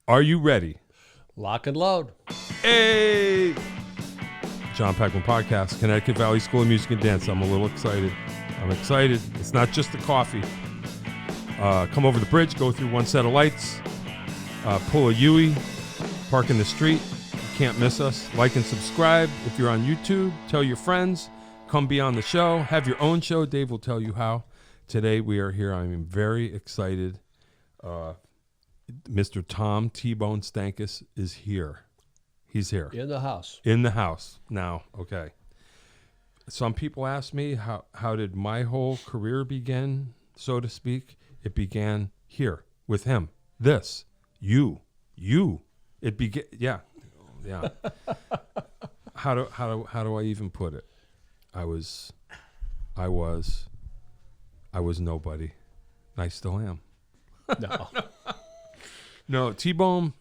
Are you ready? Lock and load. Hey! Jon Peckman Podcast, Connecticut Valley School of Music and Dance. I'm a little excited. I'm excited. It's not just the coffee. Come over the bridge, go through one set of lights, pull a Yui, park in the street. You can't miss us. Like and subscribe. If you're on YouTube, tell your friends. Come be on the show. Have your own show. Dave will tell you how. Today we are here. I'm very excited. Mr. Tom T-Bone Stankus is here. He's here. In the house. In the house. Now, okay. Some people ask me, how did my whole career begin, so to speak? It began here with him. This. You. It began, yeah. How do I even put it? I was nobody. I still am. No. No, T-Bone,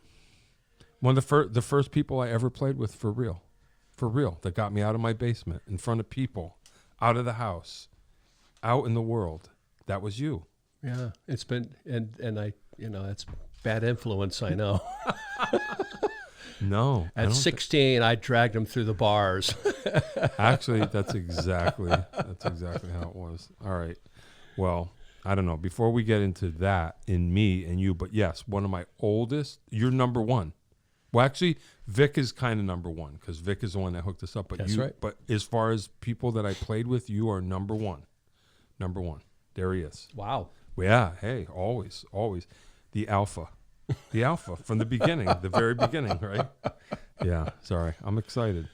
one of the first people I ever played with for real, that got me out of my basement, in front of people, out of the house, out in the world. That was you. Yeah, it's been, and I, it's bad influence, I know. No. At 16, I dragged him through the bars. Actually, that's exactly how it was. All right. Well, I don't know. Before we get into that in me and you, but yes, one of my oldest, you're number one. Well, actually, Vic is kind of number one because Vic is the one that hooked us up. But That's right. But as far as people that I played with, you are number one. Number one. There he is. Wow. Yeah. Hey, always. The alpha from the beginning, the very beginning, right? Yeah. Sorry. I'm excited.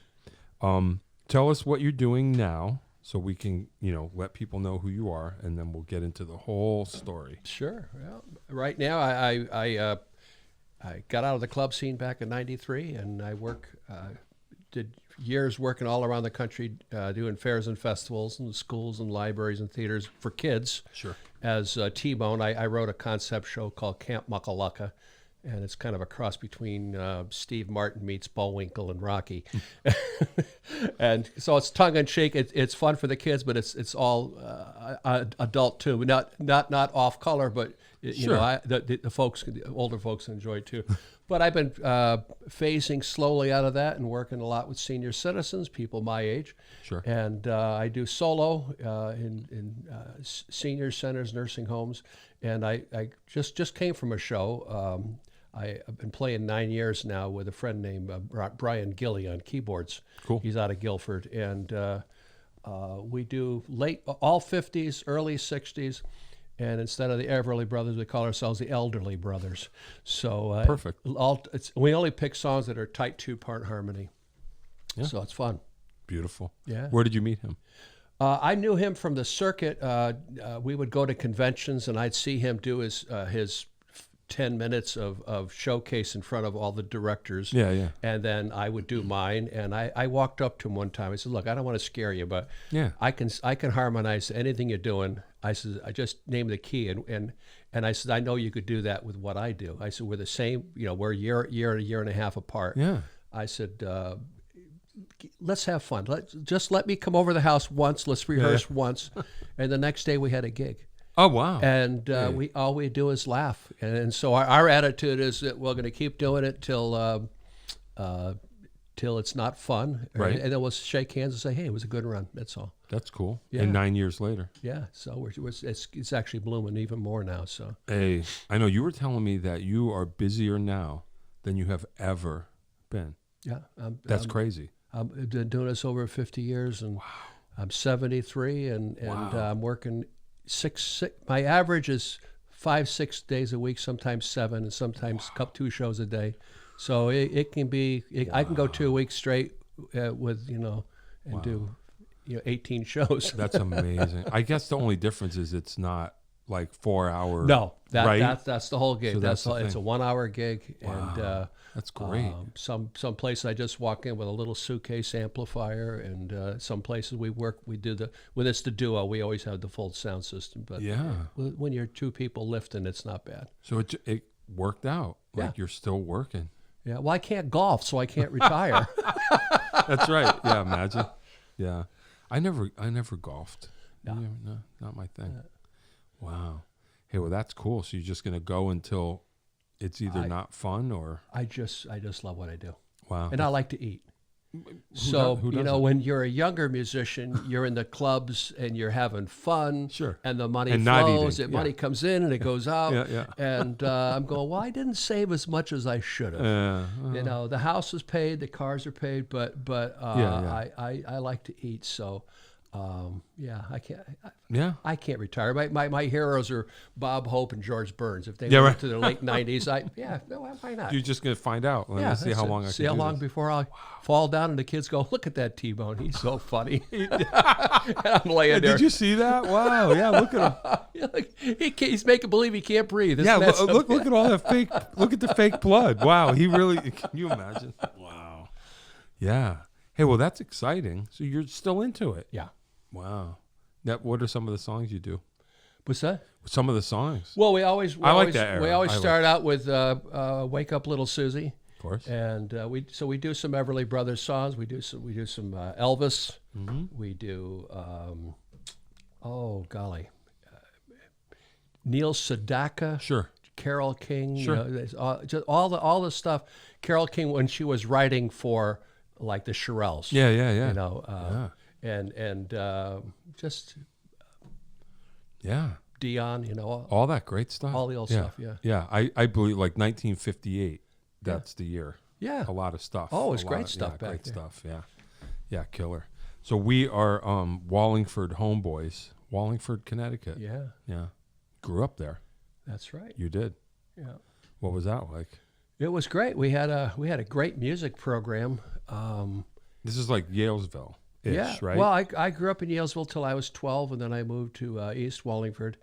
Tell us what you're doing now, so we can, let people know who you are, and then we'll get into the whole story. Sure. Well, right now, I got out of the club scene back in '93, and I did years working all around the country, doing fairs and festivals and schools and libraries and theaters for kids. Sure. As T-Bone, I wrote a concept show called Camp Muckalucka, and it's kind of a cross between Steve Martin meets Bullwinkle and Rocky. And so it's tongue-in-cheek. It's fun for the kids, but it's all adult too. Not off color, but Sure. the older folks enjoy it too. But I've been phasing slowly out of that and working a lot with senior citizens, people my age. Sure. And I do solo in senior centers, nursing homes, and I just came from a show. I've been playing 9 years now with a friend named Brian Gilley on keyboards. Cool. He's out of Guilford, and we do all 50s, early 60s, and instead of the Everly Brothers, we call ourselves the Elderly Brothers. So perfect. We only pick songs that are tight 2-part harmony. Yeah. So it's fun. Beautiful. Yeah. Where did you meet him? I knew him from the circuit. We would go to conventions, and I'd see him do his 10 minutes of showcase in front of all the directors. Yeah. And then I would do mine. And I walked up to him one time. I said, "Look, I don't want to scare you, but Yeah. I can harmonize anything you're doing." I said, "I just name the key." And I said, "I know you could do that with what I do." I said, "We're the same, we're a year and a half apart." Yeah. I said, let's have fun. Just let me come over the house once. Let's rehearse once. And the next day we had a gig. Oh, wow. And all we do is laugh. And so our attitude is that we're going to keep doing it till it's not fun. Right. And then we'll shake hands and say, "Hey, it was a good run." That's all. That's cool. Yeah. And 9 years later. Yeah. So it's actually blooming even more now. So. Hey, I know you were telling me that you are busier now than you have ever been. Yeah. That's crazy. I've been doing this over 50 years, and wow. I'm 73, and Wow. I'm working six. My average is 5-6 days a week, sometimes 7, and sometimes 2 shows a day. So it can be. I can go 2 weeks straight with and do 18 shows. That's amazing. I guess the only difference is it's not like 4 hours. No, right? that's the whole gig. So that's the it's thing. a 1 hour gig, Wow. and That's great. some places I just walk in with a little suitcase amplifier, and some places we do when it's the duo, we always have the full sound system. But Yeah. when you're 2 people lifting, it's not bad. So it worked out. Yeah. Like you're still working. Yeah. Well, I can't golf, so I can't retire. That's right. Yeah. Imagine. Yeah. I never golfed. No. No, not my thing. Wow. Hey, well, that's cool. So you're just going to go until it's either not fun or I just love what I do. wow. And I like to eat. So, who you know, doesn't? when you're a younger musician, you're in the clubs and you're having fun. Sure. And the money And not flows. eating, The money comes in and it goes out. Yeah. And I'm going, well, I didn't save as much as I should have. You know, the house is paid, the cars are paid, but I like to eat. So, I can't retire. My heroes are Bob Hope and George Burns. If they went to the late 90s, why not? You're just going to find out. Let me see how long I can see how do long this. before I fall down and the kids go, look at that T-Bone. He's so funny. And I'm laying there. Did you see that? Wow. Yeah, look at him. He's making believe he can't breathe. Yeah, look at all that fake. Look at the fake blood. Wow, he really. Can you imagine? Wow. Yeah. Hey, well, that's exciting. So you're still into it. Yeah. Wow. What are some of the songs you do? What's that? Some of the songs. Well, we always like that era. We always start out with "Wake Up, Little Susie." Of course. And we do some Everly Brothers songs. We do some Elvis. Mm-hmm. We do Neil Sedaka. Sure. Carole King. Sure. You know, just all the stuff. Carole King when she was writing for like the Shirelles. Yeah. You know. And just Dion. You know. All that great stuff. All the old stuff. Yeah. Yeah. I believe like 1958. That's the year. Yeah. A lot of stuff. Oh, it was great stuff back great there. stuff. Yeah. Yeah. Killer. So we are Wallingford homeboys, Wallingford, Connecticut. Yeah. Yeah. Grew up there. That's right. You did. Yeah. What was that like? It was great. We had a great music program. This is like Yalesville. Yeah, right? Well, I grew up in Yalesville till I was 12, and then I moved to East Wallingford,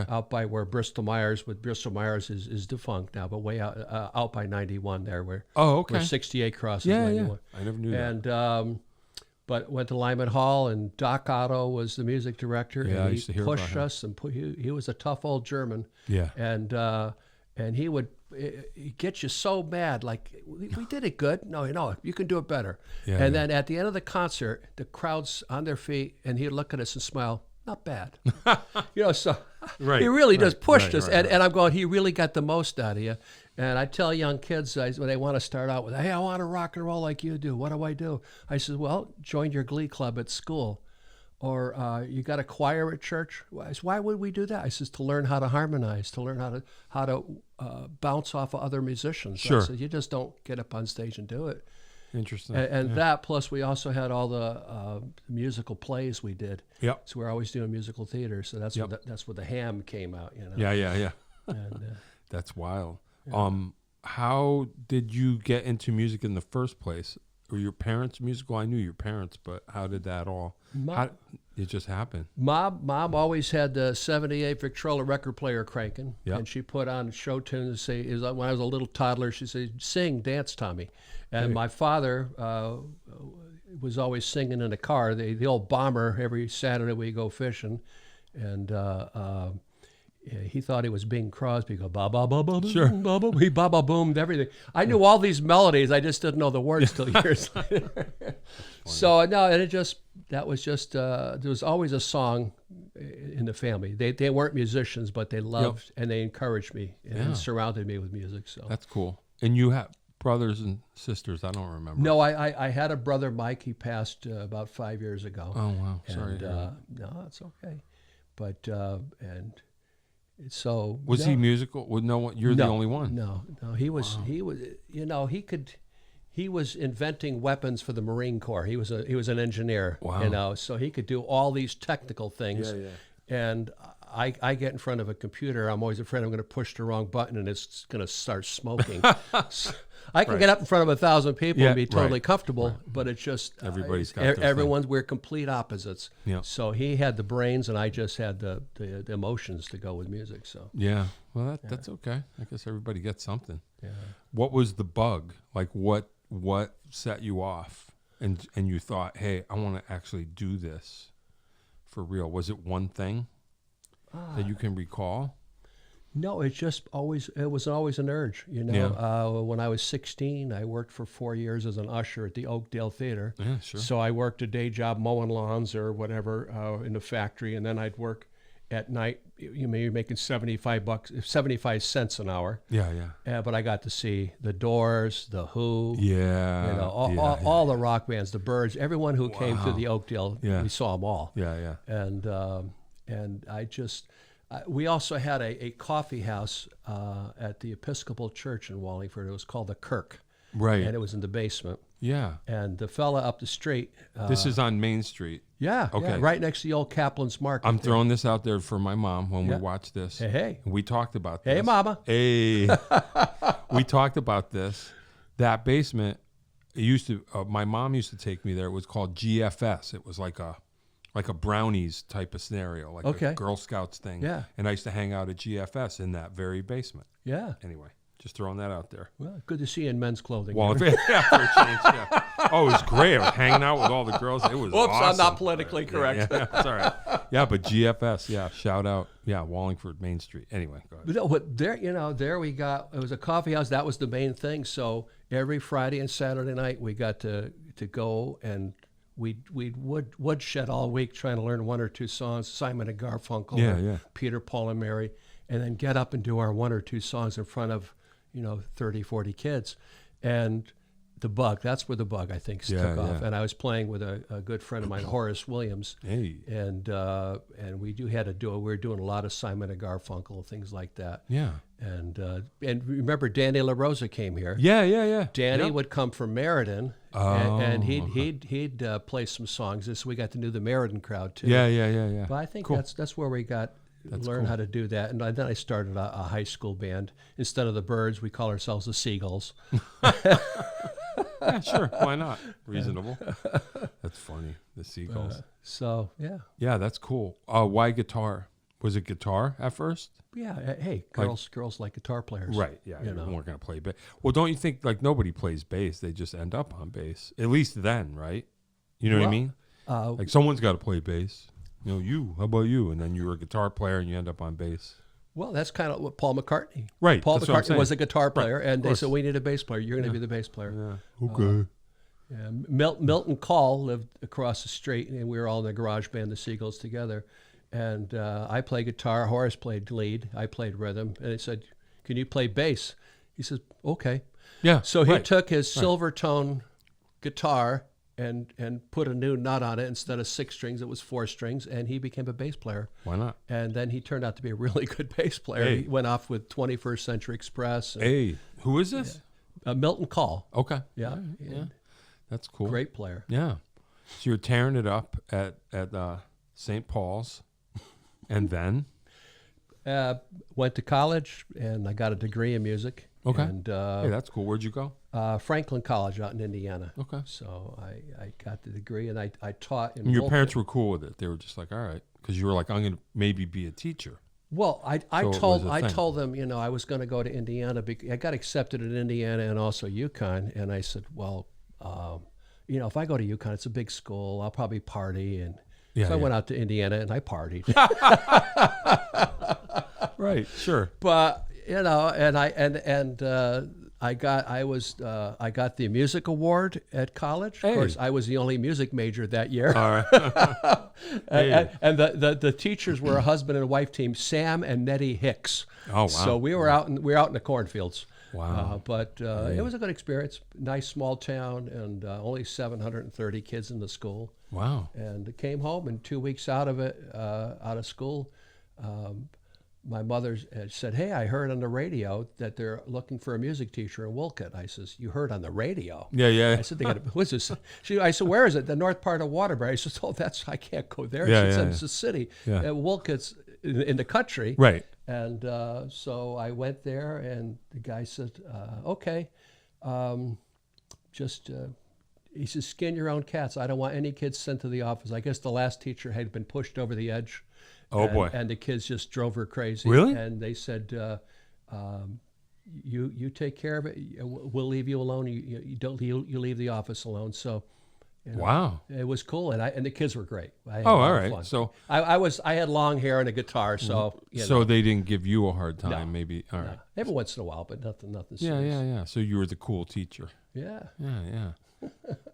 out by where Bristol Myers. But Bristol Myers is defunct now, but way out by 91 there, where where 68 crosses 91. I never knew that. And but went to Lyman Hall, and Doc Otto was the music director. Yeah, and I used to hear about pushed him. us, and he was a tough old German. Yeah. And he would get you so mad, like, we did it good. No, you can do it better. Yeah, Then at the end of the concert, the crowd's on their feet, and he'd look at us and smile, not bad. So he really just pushed us. And I'm going, he really got the most out of you. And I tell young kids when they want to start out with, hey, I want to rock and roll like you do. What do I do? I said, well, join your glee club at school. Or you got a choir at church. Why would we do that? I says to learn how to harmonize, to learn how to bounce off of other musicians. Sure. I said, you just don't get up on stage and do it. Interesting. And that plus we also had all the musical plays we did. Yep. So we're always doing musical theater. So that's where the Ham came out. Yeah. And, that's wild. Yeah. How did you get into music in the first place? Were your parents musical? I knew your parents, but how did that all? It just happened. Mom always had the '78 Victrola record player cranking, and she put on show tunes. When I was a little toddler, she said, "Sing, dance, Tommy." And my father was always singing in the car. The old bomber. Every Saturday we go fishing, and he thought he was Bing Crosby. Go ba ba ba ba. Sure. Ba ba. He ba ba boomed everything. I knew all these melodies. I just didn't know the words till years later. So no, and there was always a song in the family. They weren't musicians, but they loved and they encouraged me and surrounded me with music. So that's cool. And you have brothers and sisters? I don't remember. No, I had a brother, Mike. He passed about 5 years ago. Oh wow, sorry. No, it's okay. But and. So was he musical? Well, no one. You're the only one. No. He was. Wow. He was. He was inventing weapons for the Marine Corps. He was an engineer. Wow. So he could do all these technical things. Yeah. And I get in front of a computer. I'm always afraid I'm going to push the wrong button and it's going to start smoking. So I can get up in front of 1,000 people and be totally comfortable, but it's just everybody's got everyone's we're complete opposites. Yeah. So he had the brains and I just had the emotions to go with music. So that's okay. I guess everybody gets something. Yeah. What was the bug? Like what set you off and you thought, hey, I want to actually do this for real? Was it one thing that you can recall? No, it was always an urge, When I was 16, I worked for 4 years as an usher at the Oakdale Theater. Yeah, sure. So I worked a day job mowing lawns or whatever in the factory, and then I'd work at night, you may be making $75, 75 cents an hour. Yeah, yeah. But I got to see the Doors, the Who, Yeah. you know, all the rock bands, the Byrds, everyone who came through the Oakdale. Yeah. We saw them all. Yeah, yeah. And I just, we also had a coffee house at the Episcopal Church in Wallingford. It was called the Kirk. Right. And it was in the basement. Yeah. And the fella up the street. This is on Main Street. Yeah. Okay. Yeah, right next to the old Kaplan's Market. I'm throwing this out there for my mom when Yeah. we watch this. Hey. We talked about this. Hey, Mama. Hey. We talked about this. That basement, it used to, my mom used to take me there. It was called GFS. It was like a brownies type of scenario, like a Girl Scouts thing. Yeah. And I used to hang out at GFS in that very basement. Yeah. Anyway, just throwing that out there. Well, good to see you in men's clothing. Well, yeah, for a change, yeah. Oh, it was great. I was hanging out with all the girls. It was Whoops, awesome. I'm not politically correct. Yeah, it's all right. Yeah, but GFS, yeah, shout out. Yeah, Wallingford, Main Street. Anyway, go ahead. But no, but there, you know, there we got, it was a coffee house. That was the main thing. So every Friday and Saturday night, we got to go, and we woodshed all week trying to learn one or two songs, Simon and Garfunkel, Yeah, or yeah. Peter, Paul, and Mary, and then get up and do our one or two songs in front of, 30, 40 kids. And the Bug, that's where the Bug, I think, took off. And I was playing with a good friend of mine, Horace Williams. Hey. And we were doing a lot of Simon and Garfunkel, things like that. Yeah. And remember, Danny La Rosa came here. Yeah. Danny would come from Meriden, and he'd play some songs. So we got to know the Meriden crowd too. Yeah. But I think Cool. that's where we learned cool. how to do that. And then I started a high school band. Instead of the Birds, we call ourselves the Seagulls. Yeah, sure. Why not? Reasonable. That's funny. The Seagulls. Yeah, that's cool. Why guitar? Was it guitar at first? yeah. Hey, girls like guitar players, Right. Yeah. You You know. weren't going to play bass. Well, don't you think like nobody plays bass? They just end up on bass. At least then, right? You know what I mean? Like someone's got to play bass. How about you? And then you're a guitar player and you end up on bass. Well, that's kind of what Paul McCartney. Right, Paul that's what I'm McCartney was a guitar saying. player, Right, and of they course. said, we need a bass player. You're going to be the bass player. Yeah. Okay. Yeah, Milton Call lived across the street, and we were all in the garage band, the Seagulls, together. And I played guitar. Horace played lead. I played rhythm. And they said, can you play bass? He says, okay. Yeah. So he right. took his Silvertone guitar and put a new nut on it. Instead of 6 strings, it was 4 strings, and he became a bass player. Why not? And then he turned out to be a really good bass player. Hey. He went off with 21st Century Express. And, Hey, who is this? Milton Call. Okay. Yeah. All right, yeah. That's cool. Great player. Yeah. So you're tearing it up at St. Paul's, and then Went to college, and I got a degree in music. Okay. And hey, that's cool. Where'd you go? Franklin College out in Indiana. Okay. So I got the degree, and I taught in And your Wolf- parents were cool with it. They were just like, all right, because you were like, I'm gonna maybe be a teacher. Well, I So it told was a I thing. told them, I was going to go to Indiana. I got accepted at Indiana and also UConn, and I said, well, if I go to UConn, it's a big school. I'll probably party, and so I went out to Indiana and I partied. Right. Sure. But I got the music award at college. Hey. Of course, I was the only music major that year. All right. And the teachers were a husband and wife team, Sam and Nettie Hicks. Oh, wow. So we were out in the cornfields. Wow. But it was a good experience. Nice small town, and only 730 kids in the school. Wow. And came home, and 2 weeks out of school, my mother said, "Hey, I heard on the radio that they're looking for a music teacher in Wolcott." I says, "You heard on the radio?" Yeah. I said, "They got what's this?" I said, "Where is it?" The north part of Waterbury. I said, "Oh, I can't go there." Yeah, She said, yeah. "It's a city." Yeah. Wolcott's in the country. Right. And so I went there, and the guy said, "Okay, he says, skin your own cats. I don't want any kids sent to the office." I guess the last teacher had been pushed over the edge. Oh, boy. And the kids just drove her crazy. Really? And they said, "You take care of it. We'll leave you alone. You leave the office alone." So, Wow. it was cool, and the kids were great. I had a Oh, lot all of right. fun. So, I had long hair and a guitar, so so they didn't give you a hard time, No. maybe. All right. every once in a while, but nothing Yeah, serious. yeah. So you were the cool teacher. Yeah, Yeah.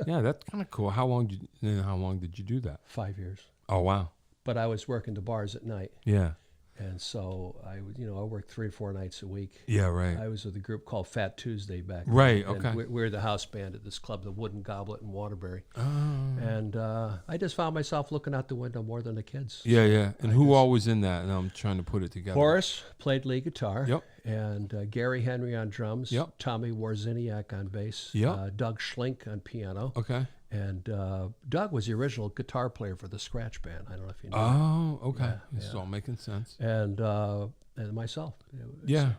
Yeah, that's kind of cool. How long did you do that? 5 years. Oh, wow. but I was working the bars at night. Yeah. And so I worked 3 or 4 nights a week. Yeah, right. I was with a group called Fat Tuesday back then. Right, And okay. we were the house band at this club, the Wooden Goblet in Waterbury. Oh. And I just found myself looking out the window more than the kids. Yeah, yeah. And who all was in that? And I'm trying to put it together. Horace played lead guitar. Yep. And Gary Henry on drums. Yep. Tommy Warziniak on bass. Yep. Doug Schlink on piano. Okay. And Doug was the original guitar player for the Scratch Band. I don't know if you know. Oh, okay. Yeah, This is all making sense. And myself. Yeah.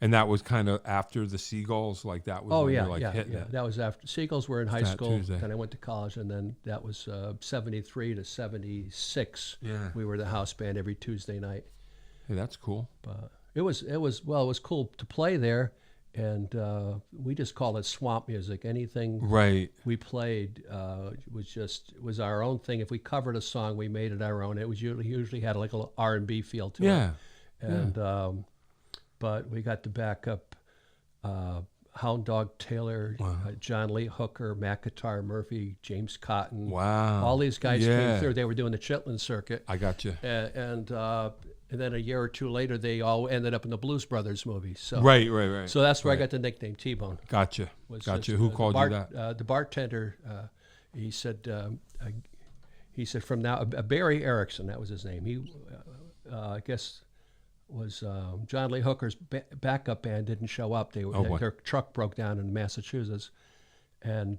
And that was kind of after the Seagulls, like that was when you were like hitting it. That was after Seagulls were in high Fat school. Tuesday. Then I went to college, and then that was 73 to 76. Yeah. We were the house band every Tuesday night. Hey, that's cool. But it was cool to play there, and we just called it swamp music. Anything Right. we played was our own thing. If we covered a song, we made it our own. It was usually had like a little R&B feel to it. Yeah. And but we got to back up Hound Dog Taylor, John Lee Hooker, Mac Guitar Murphy, James Cotton. Wow. All these guys Yeah. came through. They were doing the Chitlin circuit. I got you. And then a year or two later, they all ended up in the Blues Brothers movie. So Right, right, right. So that's where I got the nickname T-Bone. Gotcha. Was Gotcha. just, Who the called you that? The bartender, he said from now, Barry Erickson, that was his name. He, I guess, was John Lee Hooker's backup band didn't show up. Their truck broke down in Massachusetts, and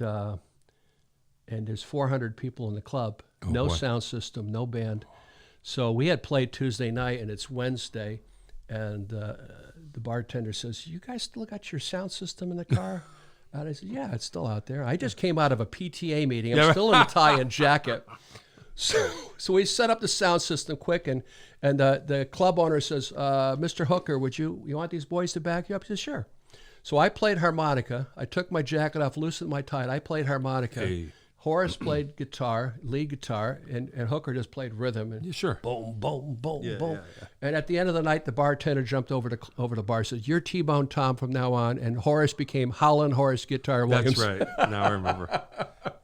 there's 400 people in the club, no sound system, no band. So we had played Tuesday night, and it's Wednesday, and the bartender says, "You guys still got your sound system in the car?" And I said, "Yeah, it's still out there. I just came out of a PTA meeting. I'm still in a tie and jacket." So we set up the sound system quick, and the club owner says, "Mr. Hooker, you want these boys to back you up?" I said, "Sure." So I played harmonica. I took my jacket off, loosened my tie, and I played harmonica. Hey. Horace played guitar, lead guitar, and Hooker just played rhythm. And Yeah, sure. boom, boom, boom, Yeah, boom. yeah. And at the end of the night, the bartender jumped over the bar, said, "You're T-Bone Tom from now on." And Horace became Howlin' Horace Guitar Williams. That's right. Now I remember.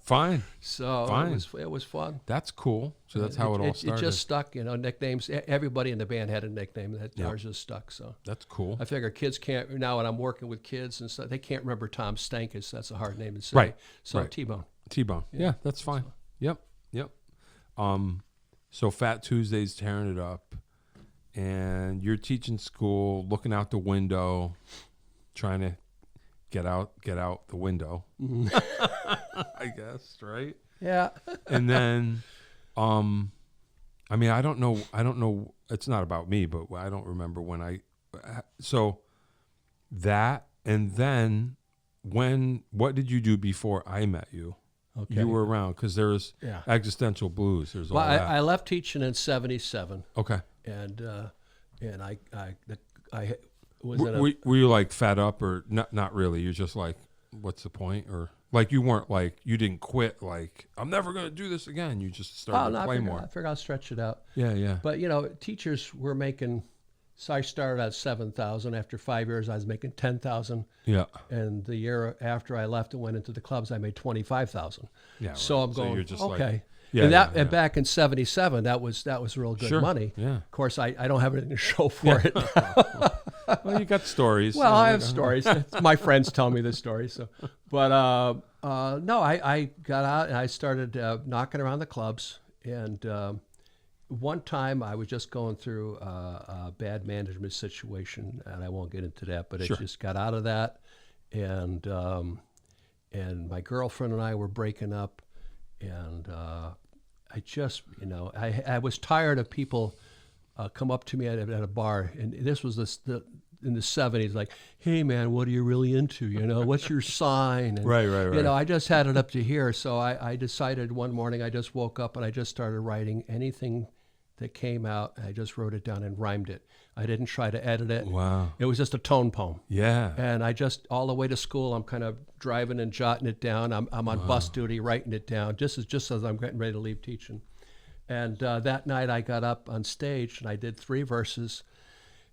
Fine. So Fine. It was fun. That's cool. So that's how it all started. It just stuck, nicknames. Everybody in the band had a nickname. Ours just stuck. So That's cool. I figure kids can't, now when I'm working with kids and stuff, they can't remember Tom Stankus. That's a hard name to say. Right, So right. T-Bone. T-Bone. Yeah, that's fine. Yep. So Fat Tuesday's tearing it up, and you're teaching school, looking out the window, trying to get out the window. I guess, right? Yeah. And then, I mean, I don't know. It's not about me, but I don't remember when so that, and then what did you do before I met you? Okay. You were around because there's Yeah. existential blues. There's all Well, that. I left teaching in '77, Okay. and I was in a, Were you like fed up or not? Not really. You're just like, what's the point? Or like you weren't like you didn't quit. Like I'm never gonna do this again. You just started to play more. I figured I'll stretch it out. Yeah, yeah. But teachers were making. So I started at 7,000. After 5 years, I was making 10,000. Yeah. And the year after I left and went into the clubs, I made 25,000. Yeah. So right. I'm going, you're just okay. Like, yeah, and yeah. and back in '77, that was real good Sure. money. Yeah. Of course, I don't have anything to show for it. Well, you got stories. Well, I have stories. My friends tell me the stories. So, but no, I got out and I started knocking around the clubs. And one time I was just going through a bad management situation, and I won't get into that, but Sure. it just got out of that. And my girlfriend and I were breaking up, and I just, I was tired of people come up to me at a bar, and this was in the 70s, like, "Hey man, what are you really into? What's your sign?" And, Right. I just had it up to here. So I decided one morning, I just woke up and I just started writing anything that came out. I just wrote it down and rhymed it. I didn't try to edit it. Wow. It was just a tone poem. Yeah. And I just, all the way to school, I'm kind of driving and jotting it down. I'm on bus duty, writing it down, just as I'm getting ready to leave teaching. And that night I got up on stage and I did 3 verses.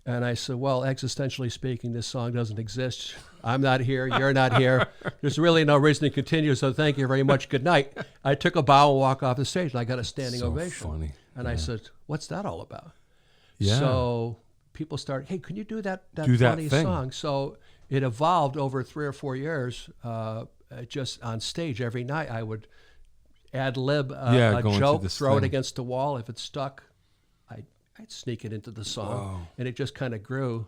And I said, well, existentially speaking, this song doesn't exist. I'm not here. You're not here. There's really no reason to continue. So thank you very much. Good night. I took a bow and walked off the stage, and I got a standing ovation. Funny. And I said, what's that all about? Yeah. So people started, hey, can you do that Do that funny thing. song? So it evolved over 3 or 4 years. Just on stage every night, I would ad lib a go into joke, this throw it thing. against the wall. If it stuck, I'd sneak it into the song, and it just kind of grew.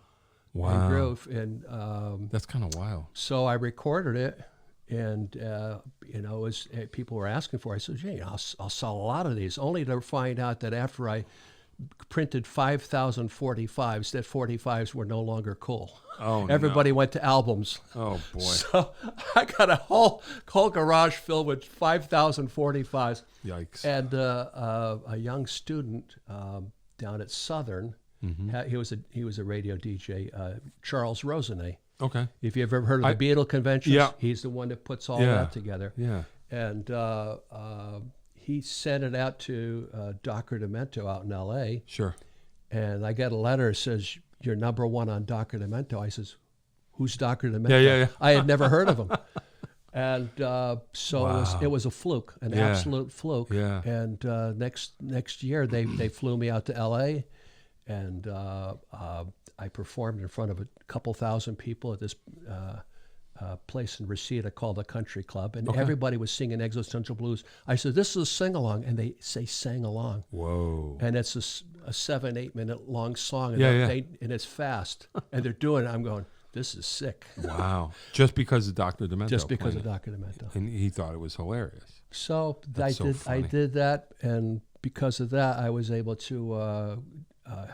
Wow. And grew, and That's kind of wild. so I recorded it, and as people were asking for it, I said, "Yeah, I'll sell a lot of these." Only to find out that after I printed 5,000 45s, that 45s were no longer cool. Oh, Everybody went to albums. Oh boy. So I got a whole garage filled with 5,000 45s. Yikes. And a young student down at Southern, he was a radio DJ, Charles Rosenay. Okay. If you've ever heard of the Beatle conventions, Yeah. he's the one that puts all Yeah. that together. Yeah. And he sent it out to Dr. Demento out in L.A. Sure. And I got a letter that says, "You're number one on Dr. Demento." I says, "Who's Dr. Demento?" Yeah. I had never heard of him. And so Wow. it was a fluke, an Yeah. absolute fluke. Yeah. And next year they flew me out to L.A. and I performed in front of a couple thousand people at this place in Reseda called the Country Club, and everybody was singing Existential Blues. I said, "This is a sing-along," and they sang along. Whoa. And it's a 7-8 minute long song, and, Yeah. and it's fast, and they're doing it. I'm going, this is sick. Wow. Just because of Dr. Demento. Just because playing of Dr. Demento. it. And he thought it was hilarious. So That's so I funny. did that, and because of that, I was able to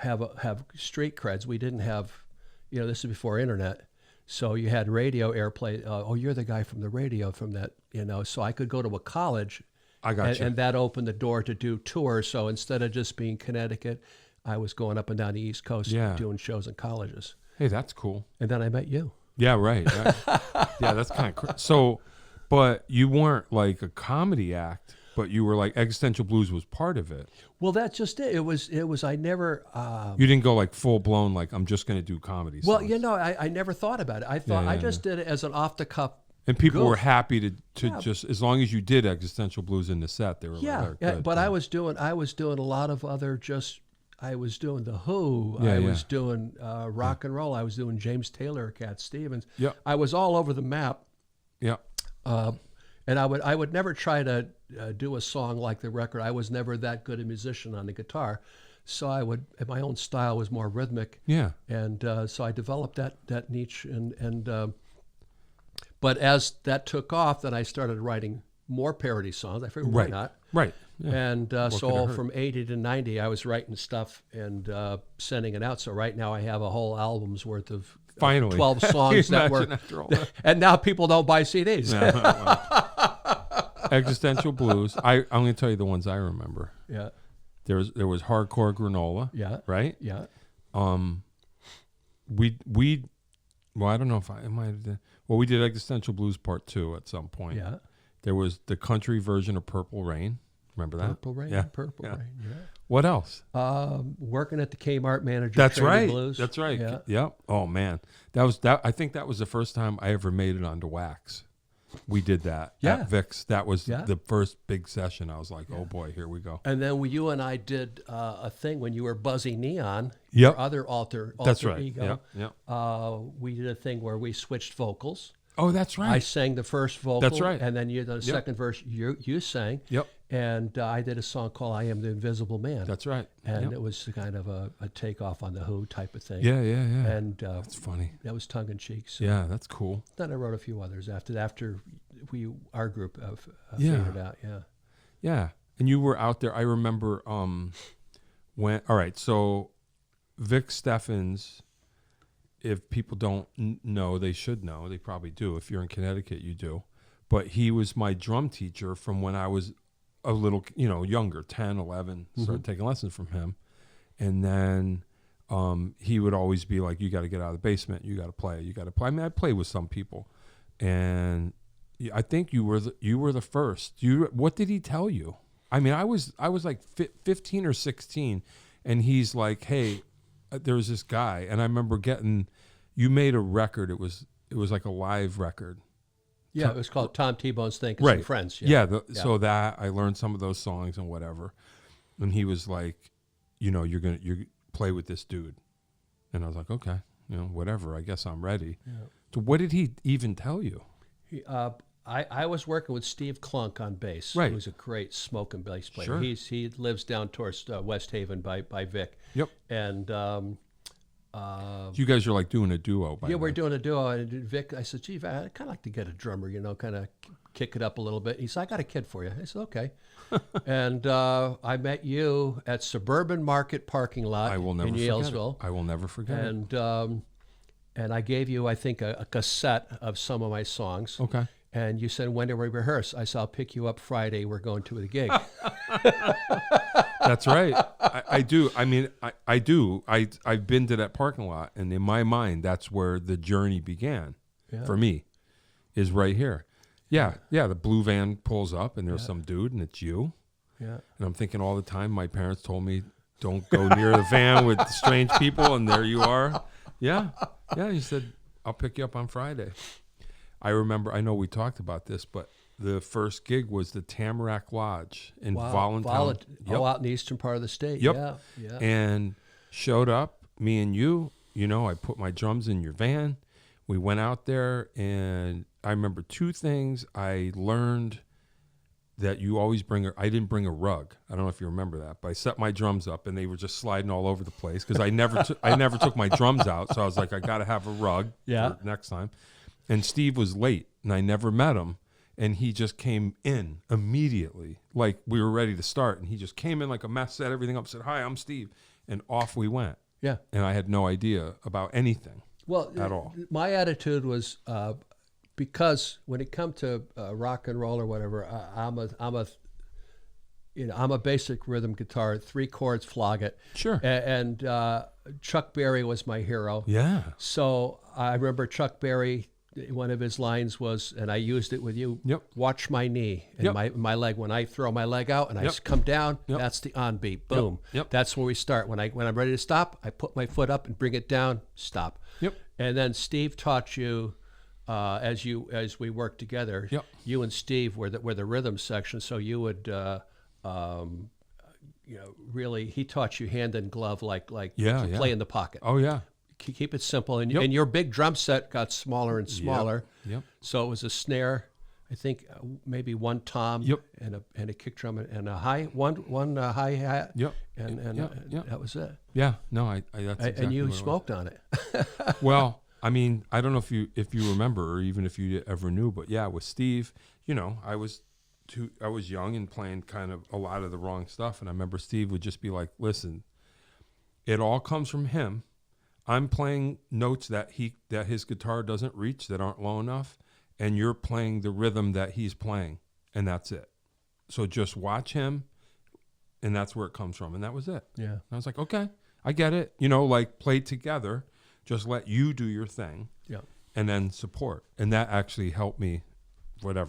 have street creds. We didn't have, this is before internet, so you had radio airplay. Oh, you're the guy from the radio from that, So I could go to a college, I got you. and that opened the door to do tours. So instead of just being Connecticut, I was going up and down the East Coast doing shows in colleges. Hey, that's cool. And then I met you. Yeah, right. Yeah, that's kind of so. But you weren't like a comedy act, but you were like Existential Blues was part of it. Well, that's just it. It was. I never. You didn't go like full blown like I'm just going to do comedy. Well, songs. I never thought about it. I thought I just did it as an off the cuff. And people goof. were happy to just as long as you did Existential Blues in the set, they were like, Yeah, good. but I was doing a lot of other I was doing The Who. Yeah, I was doing rock and roll. I was doing James Taylor, Cat Stevens. Yeah. I was all over the map. Yeah. And I would never try to do a song like the record. I was never that good a musician on the guitar, so my own style was more rhythmic. Yeah. And so I developed that niche. But as that took off, then I started writing more parody songs. I figured, why not? Right. Yeah. And could it so hurt? from 80 to 90, I was writing stuff and sending it out. So right now I have a whole album's worth of Finally. 12 songs that were, Imagine after all that. and now people don't buy CDs. Existential Blues. I'm going to tell you the ones I remember. Yeah, There was Hardcore Granola. yeah, Right. yeah. Well, I don't know if I might have done. Well, we did Existential Blues Part 2 at some point. Yeah. There was the country version of Purple Rain. Remember that? Purple Rain, Yeah. Purple Yeah. Rain, yeah. What else? Working at the Kmart manager. That's Trading right. Blues. That's right. Yeah. Yep. Oh man, that. I think that was the first time I ever made it onto wax. We did that Yeah. at Vic's. That was Yeah. the first big session. I was like, oh boy, here we go. And then you and I did a thing when you were Buzzy Neon. Yep. Your other alter That's right. ego. Yeah. We did a thing where we switched vocals. Oh, that's right. I sang the first vocal. That's right. And then the second verse you sang. Yep. And I did a song called "I Am the Invisible Man." That's right. And Yep. it was kind of a takeoff on the Who type of thing. Yeah. And That's funny. that was tongue in cheek. So Yeah, that's cool. then I wrote a few others after our group Yeah. figured out. Yeah. Yeah. And you were out there. I remember when. All right. So, Vic Stephens. If people don't know, they should know. They probably do. If you're in Connecticut, you do. But he was my drum teacher from when I was a little, younger, 10, 11. Started taking lessons from him. And then he would always be like, you got to get out of the basement. You got to play. You got to play. I mean, I played with some people. And I think you were the first. What did he tell you? I mean, I was like 15 or 16. And he's like, hey, there was this guy, and I remember you made a record. It was like a live record. Yeah, it was called Tom T-Bone's Stankus and Friends. Yeah. So that I learned some of those songs and whatever. And he was like, you play with this dude. And I was like, okay, whatever. I guess I'm ready. Yeah. So what did he even tell you? I was working with Steve Klunk on bass. Right. Who's a great smoking bass player. Sure. He lives down towards West Haven by Vic. Yep. And you guys are like doing a duo. We're doing a duo. And Vic, I said, gee, I'd kind of like to get a drummer, kind of kick it up a little bit. He said, I got a kid for you. I said, okay. And I met you at Suburban Market parking lot in Yalesville. I will never forget it. And I gave you, I think, a cassette of some of my songs. Okay. And you said, when do we rehearse? I said, I'll pick you up Friday. We're going to the gig. That's right. I do. I mean, I do. I've been to that parking lot, and in my mind, that's where the journey began for me, is right here. Yeah. The blue van pulls up, and there's some dude, and it's you. Yeah. And I'm thinking all the time, my parents told me, don't go near the van with strange people, and there you are. Yeah. Yeah, he said, I'll pick you up on Friday. I remember, I know we talked about this, but the first gig was the Tamarack Lodge in Voluntown. Out in the eastern part of the state. Yep. Yeah. And showed up, me and you, I put my drums in your van. We went out there, and I remember two things. I learned that you always I didn't bring a rug. I don't know if you remember that, but I set my drums up, and they were just sliding all over the place because I never took my drums out. So I was like, I got to have a rug for next time. And Steve was late, and I never met him. And he just came in immediately, like we were ready to start. And he just came in like a mess, set everything up, said, hi, I'm Steve. And off we went. Yeah. And I had no idea about anything at all. My attitude was, because when it comes to rock and roll or whatever, I'm a basic rhythm guitar, 3 chords, flog it. Sure. And Chuck Berry was my hero. Yeah. So I remember Chuck Berry, one of his lines was, and I used it with you, watch my knee and my leg. When I throw my leg out and I come down, that's the on beat. Boom. Yep. That's where we start. When I'm ready to stop, I put my foot up and bring it down, stop. Yep. And then Steve taught you, as we worked together, you and Steve were the rhythm section. So you would, really, he taught you hand in glove, like play in the pocket. Oh yeah. Keep it simple, and your big drum set got smaller and smaller. Yep. So it was a snare, I think maybe one tom, and a kick drum and a one hi hat. Yep. And that was it. Yeah. No, that's exactly and you smoked on it. Well, I mean, I don't know if you remember, or even if you ever knew, but yeah, with Steve, I was young and playing kind of a lot of the wrong stuff, and I remember Steve would just be like, "Listen, it all comes from him. I'm playing notes that his guitar doesn't reach, that aren't low enough, and you're playing the rhythm that he's playing, and that's it. So just watch him, and that's where it comes from." And that was it. Yeah. And I was like, okay, I get it. Like play together, just let you do your thing, and then support. And that actually helped me,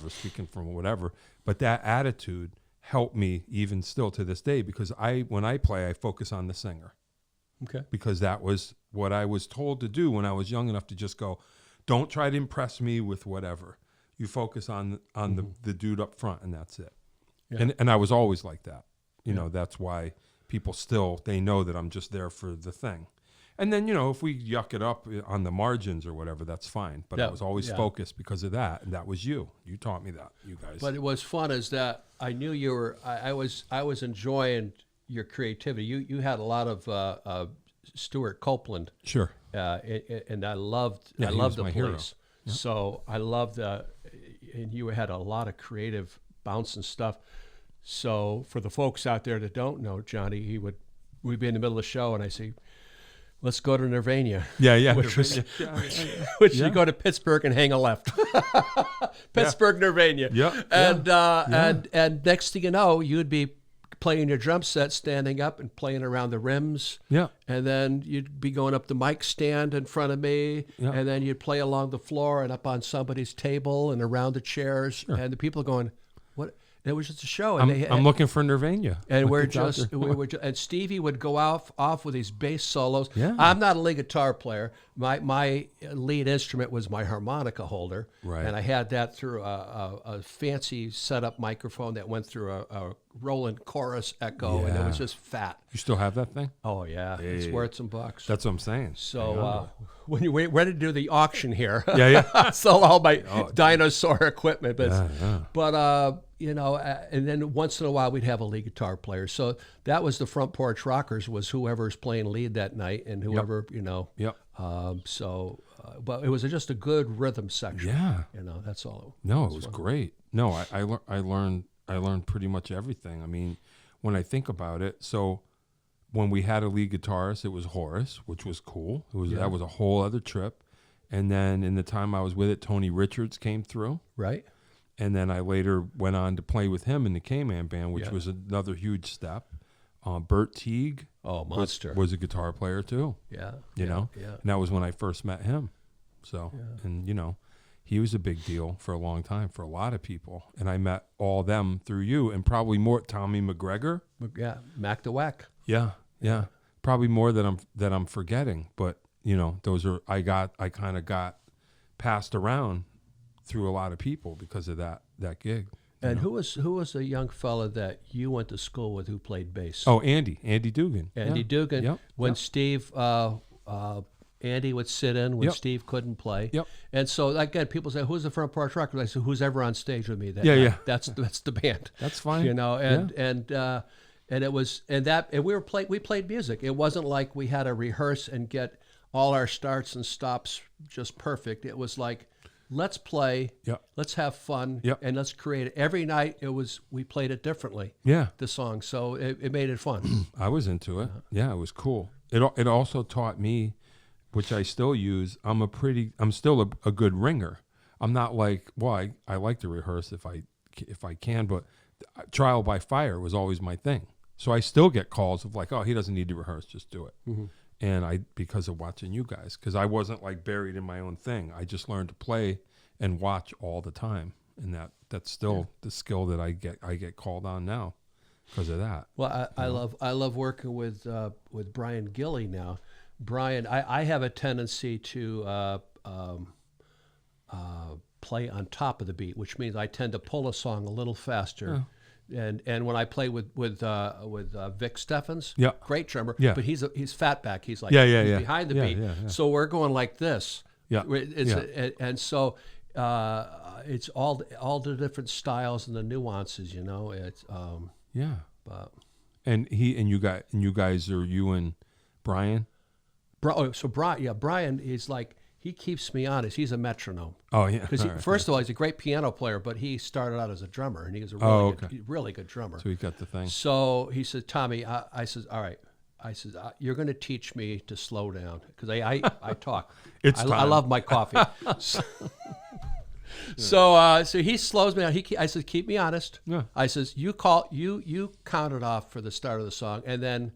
speaking from whatever, but that attitude helped me even still to this day, because when I play, I focus on the singer. Okay. Because that was what I was told to do when I was young enough to just go, don't try to impress me with whatever. You focus on the dude up front, and that's it. Yeah. And I was always like that. That's why people still, they know that I'm just there for the thing. And then, if we yuck it up on the margins or whatever, that's fine. But I was always focused because of that, and that was you. You taught me that, you guys. But it was fun is that I knew you were, I was enjoying your creativity. You had a lot of Stuart Copeland. Sure. And I loved the Police. Yeah. So I loved and you had a lot of creative bounce and stuff. So for the folks out there that don't know Johnny, we'd be in the middle of the show and I say, let's go to Nirvana. Yeah. Which you go to Pittsburgh and hang a left. Pittsburgh, Nirvana. Yeah. And next thing you know, you'd be playing your drum set, standing up and playing around the rims. Yeah. And then you'd be going up the mic stand in front of me. Yeah. And then you'd play along the floor and up on somebody's table and around the chairs. Sure. And the people are going, what? And it was just a show. And I'm looking for Nirvana. And we were and Stevie would go off with these bass solos. Yeah. I'm not a lead guitar player. My lead instrument was my harmonica holder. Right. And I had that through a fancy setup microphone that went through a rolling chorus echo, and it was just fat. You still have that thing? Oh yeah, it's worth some bucks. That's what I'm saying. So when you ready to do the auction here, yeah. sell all my dinosaur equipment, but you know, and then once in a while we'd have a lead guitar player. So that was the Front Porch Rockers, was whoever's playing lead that night, and whoever you know. Yep. But it was just a good rhythm section. Yeah. You know, that's all. No, it was great. No, I learned pretty much everything. I mean, when I think about it, so when we had a lead guitarist, it was Horace, which was cool. That was a whole other trip. And then in the time I was with it, Tony Richards came through. Right. And then I later went on to play with him in the K-Man band, which was another huge step. Bert Teague, monster, was a guitar player too. Yeah, you know, and that was when I first met him. So, and you know, he was a big deal for a long time for a lot of people. And I met all them through you, and probably more Tommy McGregor. Yeah, Mac the Whack. Yeah, probably more that I'm forgetting. But you know, those are I kind of got passed around through a lot of people because of that gig. And who was a young fella that you went to school with who played bass? Oh, Andy Dugan. Andy Dugan. Yep. When Steve, Andy would sit in when Steve couldn't play. Yep. And so again, people say, "Who's the Front Porch Rockers?" I said, "Who's ever on stage with me?" That night. That's the band. That's fine. You know, and it was and we played music. It wasn't like we had to rehearse and get all our starts and stops just perfect. It was like, let's play, let's have fun, and let's create it. Every night we played it differently. Yeah, the song, so it made it fun. I was into it. Yeah, it was cool. It also taught me, which I still use. I'm still a good ringer. I'm not like, well, I like to rehearse if I can, but trial by fire was always my thing. So I still get calls of like, oh, he doesn't need to rehearse, just do it. Mm-hmm. And because of watching you guys, because I wasn't like buried in my own thing. I just learned to play and watch all the time, and that's still the skill that I get called on now because of that. Well, I love working with Brian Gilley now. Brian, I have a tendency to play on top of the beat, which means I tend to pull a song a little faster. Oh. And when I play with Vic Stephens, great drummer, but he's fatback. He's like he's behind the beat. Yeah. So we're going like this. And so it's all the different styles and the nuances. You know, it's But and you guys are you and Brian. Brian is like. He keeps me honest. He's a metronome. Oh, yeah. Because first of all, he's a great piano player, but he started out as a drummer, and he was a really good drummer. So he got the thing. So he said, Tommy, I says, all right. I says, you're going to teach me to slow down because I talk. I love my coffee. So he slows me down. I says, keep me honest. Yeah. I says, you count it off for the start of the song, and then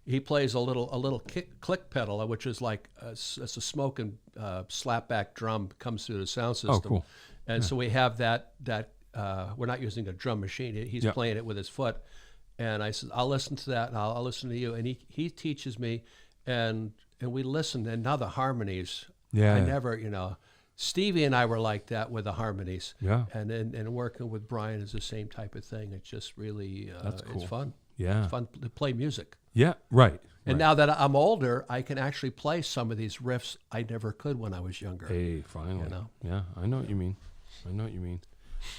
he plays a little click pedal, which is like it's a smoke and slapback drum comes through the sound system. Oh, cool. And so we have that we're not using a drum machine. He's playing it with his foot. And I said, I'll listen to that, and I'll listen to you. And he teaches me, and we listen. And now the harmonies, I never, Stevie and I were like that with the harmonies. Yeah. And working with Brian is the same type of thing. It's just really, that's cool. It's fun. Yeah. It's fun to play music. Yeah, right. And now that I'm older, I can actually play some of these riffs I never could when I was younger. Hey, finally. Yeah, I know what you mean.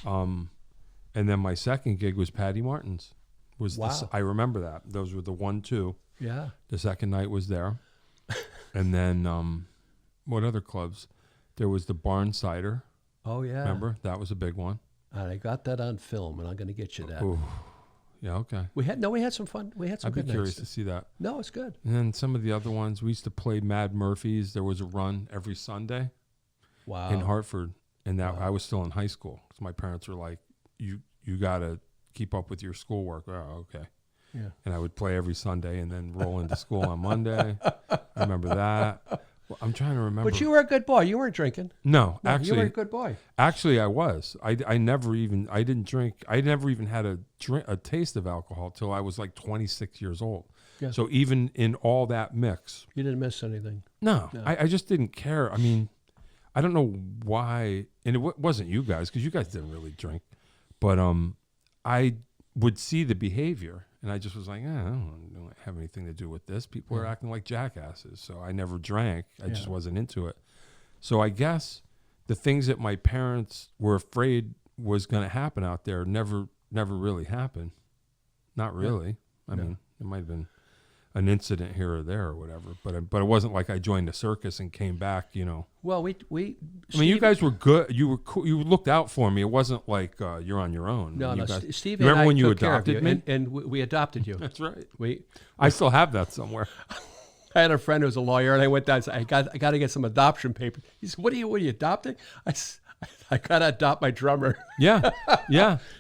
And then my second gig was Patty Martin's. I remember that. Those were the 1-2. Yeah. The second night was there. And then what other clubs? There was the Barn Cider. Oh, yeah. Remember? That was a big one. And I got that on film, and I'm going to get you that. Ooh. Yeah, okay. We had some fun. We had some good nights. I'd be curious to see that. No, it's good. And then some of the other ones, we used to play Mad Murphy's. There was a run every Sunday. Wow. In Hartford. And that I was still in high school. So my parents were like, you got to keep up with your schoolwork. Oh, okay. Yeah. And I would play every Sunday and then roll into school on Monday. I remember that. Well, I'm trying to remember. But you were a good boy. You weren't drinking. No, actually. You were a good boy. Actually, I was. I didn't drink. I never even had a taste of alcohol till I was like 26 years old. Yeah. So even in all that mix. You didn't miss anything. No. I just didn't care. I mean, I don't know why. And it wasn't you guys because you guys didn't really drink. But would see the behavior, and I just was like, I don't have anything to do with this. People are acting like jackasses. So I never drank. I just wasn't into it. So I guess the things that my parents were afraid was going to happen out there never really happened. Not really. I mean, it might have been an incident here or there or whatever, but it wasn't like I joined a circus and came back, Well, I mean, you guys were good. You were cool. You looked out for me. It wasn't like you're on your own. No, you guys, Steve. remember and I when you took care of adopted me? and we adopted you. That's right. I I still have that somewhere. had a friend who was a lawyer, and I went down and said, I got to get some adoption papers. He said, what are you adopting? I got to adopt my drummer. Yeah.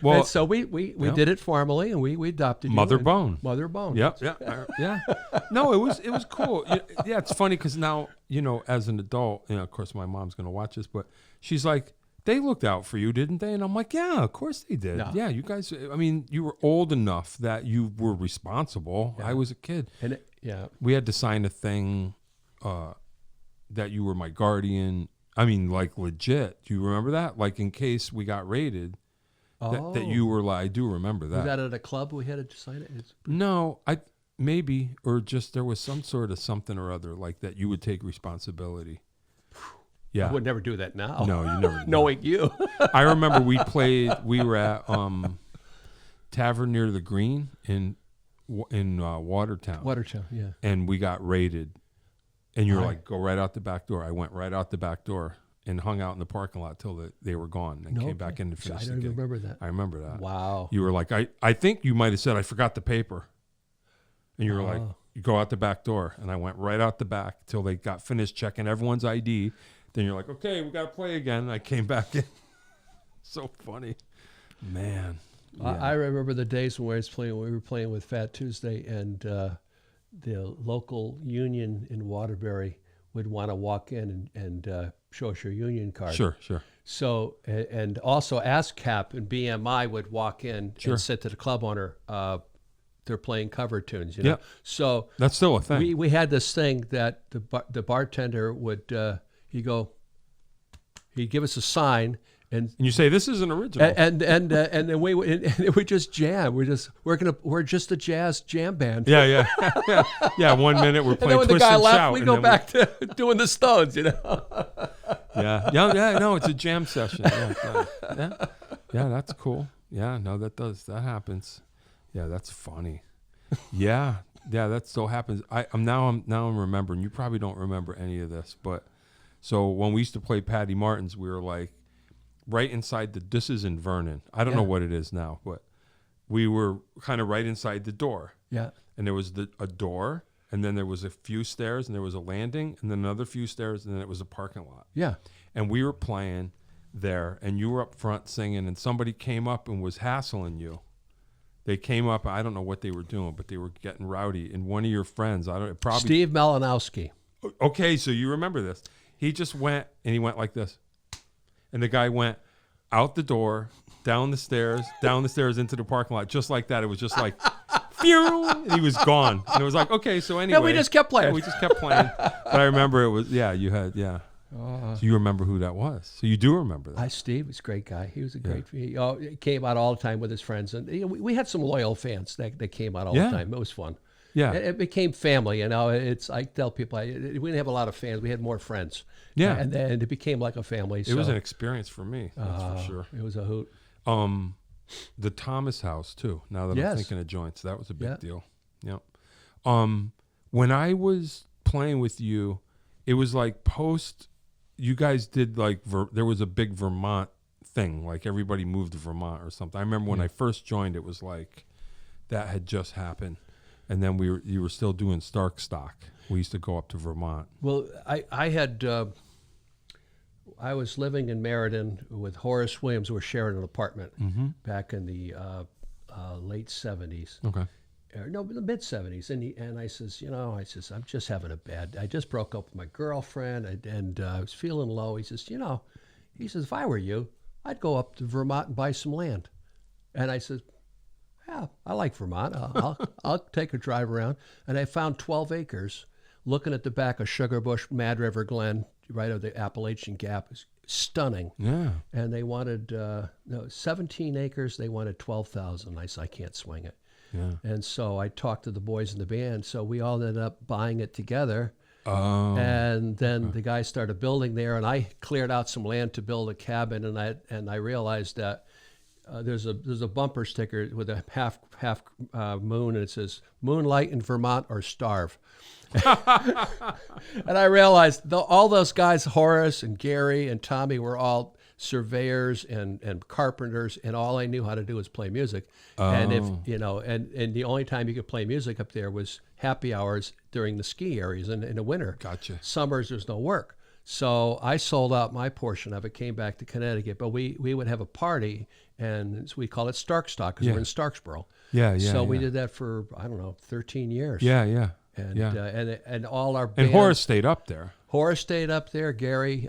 Well, and so we did it formally, and we adopted you. Mother Bone. Mother Bone. Yep. Yeah. No, it was cool. Yeah, it's funny because now, as an adult, of course my mom's going to watch this, but she's like, they looked out for you, didn't they? And I'm like, yeah, of course they did. No. Yeah, you guys, I mean, you were old enough that you were responsible. Yeah. I was a kid. And we had to sign a thing that you were my guardian. I mean, like legit. Do you remember that? Like in case we got raided, that you were like, I do remember that. Was that at a club we had to sign it? No, maybe, or just there was some sort of something or other like that you would take responsibility. Yeah. I would never do that now. No, you never. Knowing you. I remember we were at Tavern near the Green in Watertown. Watertown, yeah. And we got raided. And you were like, go right out the back door. I went right out the back door and hung out in the parking lot till they were gone and came back in to finish the gig. I don't remember that. I remember that. Wow. You were like, I think you might have said, I forgot the paper. And you were like, you go out the back door. And I went right out the back till they got finished checking everyone's ID. Then you're like, okay, we got to play again. And I came back in. So funny. Man. Yeah. I remember the days when we were playing with Fat Tuesday, and the local union in Waterbury would want to walk in and show us your union card. Sure. So, and also ASCAP and BMI would walk in and say to the club owner, they're playing cover tunes, Yep. So that's still a thing. We had this thing that the bartender would, he'd give us a sign. And you say this is an original, and then we just jam. We're just a jazz jam band. Yeah. 1 minute we're playing. And then when the Twist guy and left, Shout, we go back to doing the Stones. Yeah. No, it's a jam session. Yeah. That's cool. Yeah, no, that happens. Yeah, that's funny. Yeah, that still happens. I'm now remembering. You probably don't remember any of this, but so when we used to play Patty Martin's, we were like right inside this is in Vernon. I don't know what it is now, but we were kind of right inside the door. Yeah. And there was a door, and then there was a few stairs, and there was a landing, and then another few stairs, and then it was a parking lot. Yeah. And we were playing there, and you were up front singing, and somebody came up and was hassling you. They came up, I don't know what they were doing, but they were getting rowdy. And one of your friends, Steve Malinowski. Okay, so you remember this. He just went, and he went like this. And the guy went out the door, down the stairs into the parking lot, just like that. It was just like, phew, and he was gone. And it was like, okay, so anyway. Yeah, we just kept playing. But I remember it was, So you remember who that was. So you do remember that. Steve was a great guy. He was a great, he came out all the time with his friends. And we had some loyal fans that came out all the time. It was fun. Yeah. It became family. I tell people, we didn't have a lot of fans. We had more friends. Yeah. And then it became like a family. It was an experience for me, that's for sure. It was a hoot. The Thomas House, too, now that I'm thinking of joints. That was a big deal. Yep. When I was playing with you, it was like you guys did like, there was a big Vermont thing. Like everybody moved to Vermont or something. I remember when I first joined, it was like that had just happened. And then you were still doing Stark Stock. We used to go up to Vermont. Well, I was living in Meriden with Horace Williams. We were sharing an apartment back in the late 70s. Okay. No, the mid 70s. And I says, I'm just having a bad. I just broke up with my girlfriend and I was feeling low. He says, if I were you, I'd go up to Vermont and buy some land. And I said, yeah, I like Vermont. I'll take a drive around. And I found 12 acres looking at the back of Sugar Bush, Mad River Glen, right of the Appalachian Gap. stunning. Yeah. And they wanted 17 acres. They wanted 12,000. I said, I can't swing it. Yeah. And so I talked to the boys in the band. So we all ended up buying it together. Oh. And then the guys started building there, and I cleared out some land to build a cabin. And I realized that there's a bumper sticker with a half moon, and it says "Moonlight in Vermont or Starve." And I realized all those guys, Horace and Gary and Tommy, were all surveyors and carpenters, and all I knew how to do was play music. And if and the only time you could play music up there was happy hours during the ski areas in the winter. Gotcha. Summers there's no work. So I sold out my portion of it, came back to Connecticut, but we would have a party, and we call it Starkstock because we're in Starksboro. Yeah. So we did that for, I don't know, 13 years. Yeah. And all our bands. And Horace stayed up there. Horace stayed up there. Gary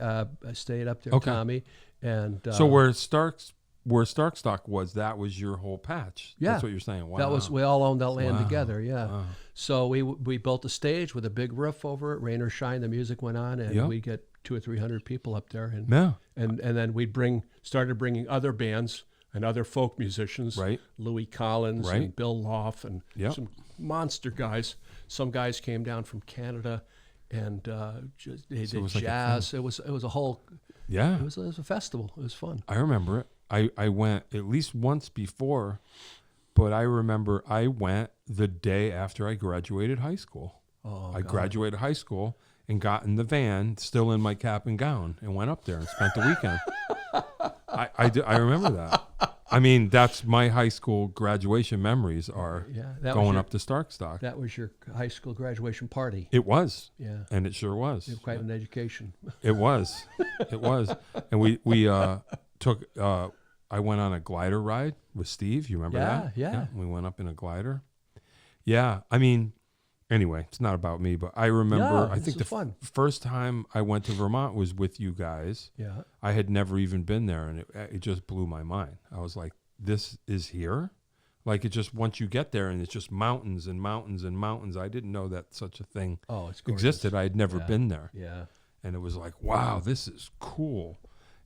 stayed up there. Okay. Tommy. And so where Starkstock was, that was your whole patch. Yeah. That's what you're saying. Wow. That was, we all owned that land together. Yeah. Wow. So we built a stage with a big roof over it. Rain or shine, the music went on, and we get 200 or 300 people up there. And then we'd started bringing other bands and other folk musicians. Right. Louis Collins and Bill Loff and some monster guys. Some guys came down from Canada, and they did jazz. It was a whole. Yeah. It was a festival. It was fun. I remember it. I went at least once before, but I remember I went the day after I graduated high school. Oh, I graduated high school and got in the van, still in my cap and gown, and went up there and spent the weekend. I remember that. I mean, that's my high school graduation memories are going up to Starkstock. That was your high school graduation party. It was. Yeah. And it sure was. It was quite an education. It was. It was. And we took, I went on a glider ride with Steve. You remember that? Yeah. We went up in a glider. Yeah. I mean, anyway, it's not about me, but I remember, I think the first time I went to Vermont was with you guys. Yeah. I had never even been there, and it just blew my mind. I was like, this is here? Like, it just, once you get there, and it's just mountains and mountains and mountains. I didn't know that such a thing existed. I had never been there. Yeah. And it was like, wow, this is cool.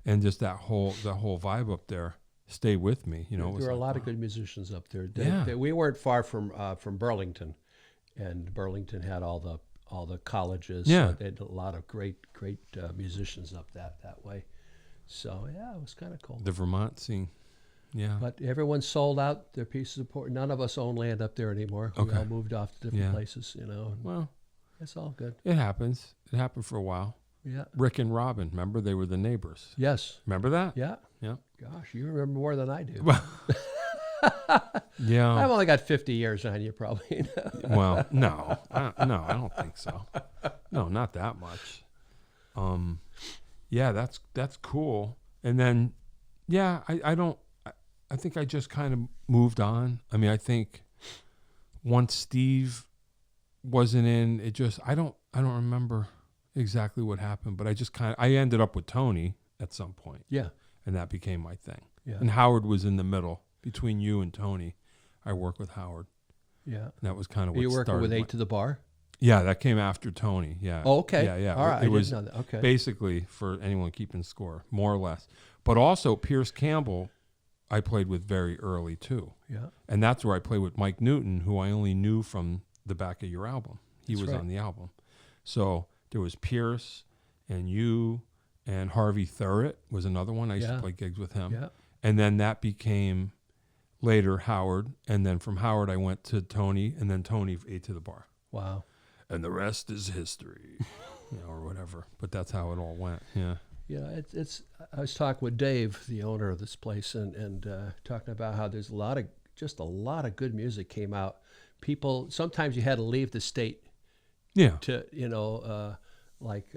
And just that whole vibe up there stayed with me. You know, there were a lot of good musicians up there. Yeah. We weren't far from Burlington. And Burlington had all the colleges. Yeah. So they had a lot of great musicians up that way. So yeah, it was kind of cool. The Vermont scene. Yeah. But everyone sold out their pieces of port. None of us own land up there anymore. We all moved off to different places, you know. Well, it's all good. It happens. It happened for a while. Yeah. Rick and Robin, remember? They were the neighbors. Yes. Remember that? Yeah. Yeah. Gosh, you remember more than I do. Yeah. I've only got 50 years on you, probably. Well, no, I don't think so. No, not that much. Yeah, that's cool. And then, yeah, I think I just kind of moved on. I mean, I think once Steve wasn't in, it just, I don't remember exactly what happened, but I ended up with Tony at some point. Yeah. And that became my thing. Yeah. And Howard was in the middle between you and Tony. I worked with Howard. Yeah. And that was kind of what started. You working with 8 my, to the Bar? Yeah, that came after Tony. Yeah. Oh, okay. Yeah. All right. It was know that. Okay. basically for anyone keeping score, more or less. But also Pierce Campbell, I played with very early too. Yeah. And that's where I played with Mike Newton, who I only knew from the back of your album. He was on the album. So there was Pierce and you and Harvey Thurrett was another one. I used to play gigs with him. Yeah. And then that became later Howard. And then from Howard, I went to Tony, and then Tony 8 to the Bar. Wow. And the rest is history, or whatever. But that's how it all went. Yeah. Yeah, it's. I was talking with Dave, the owner of this place, and talking about how there's a lot of good music came out. People, sometimes you had to leave the state. Yeah. To like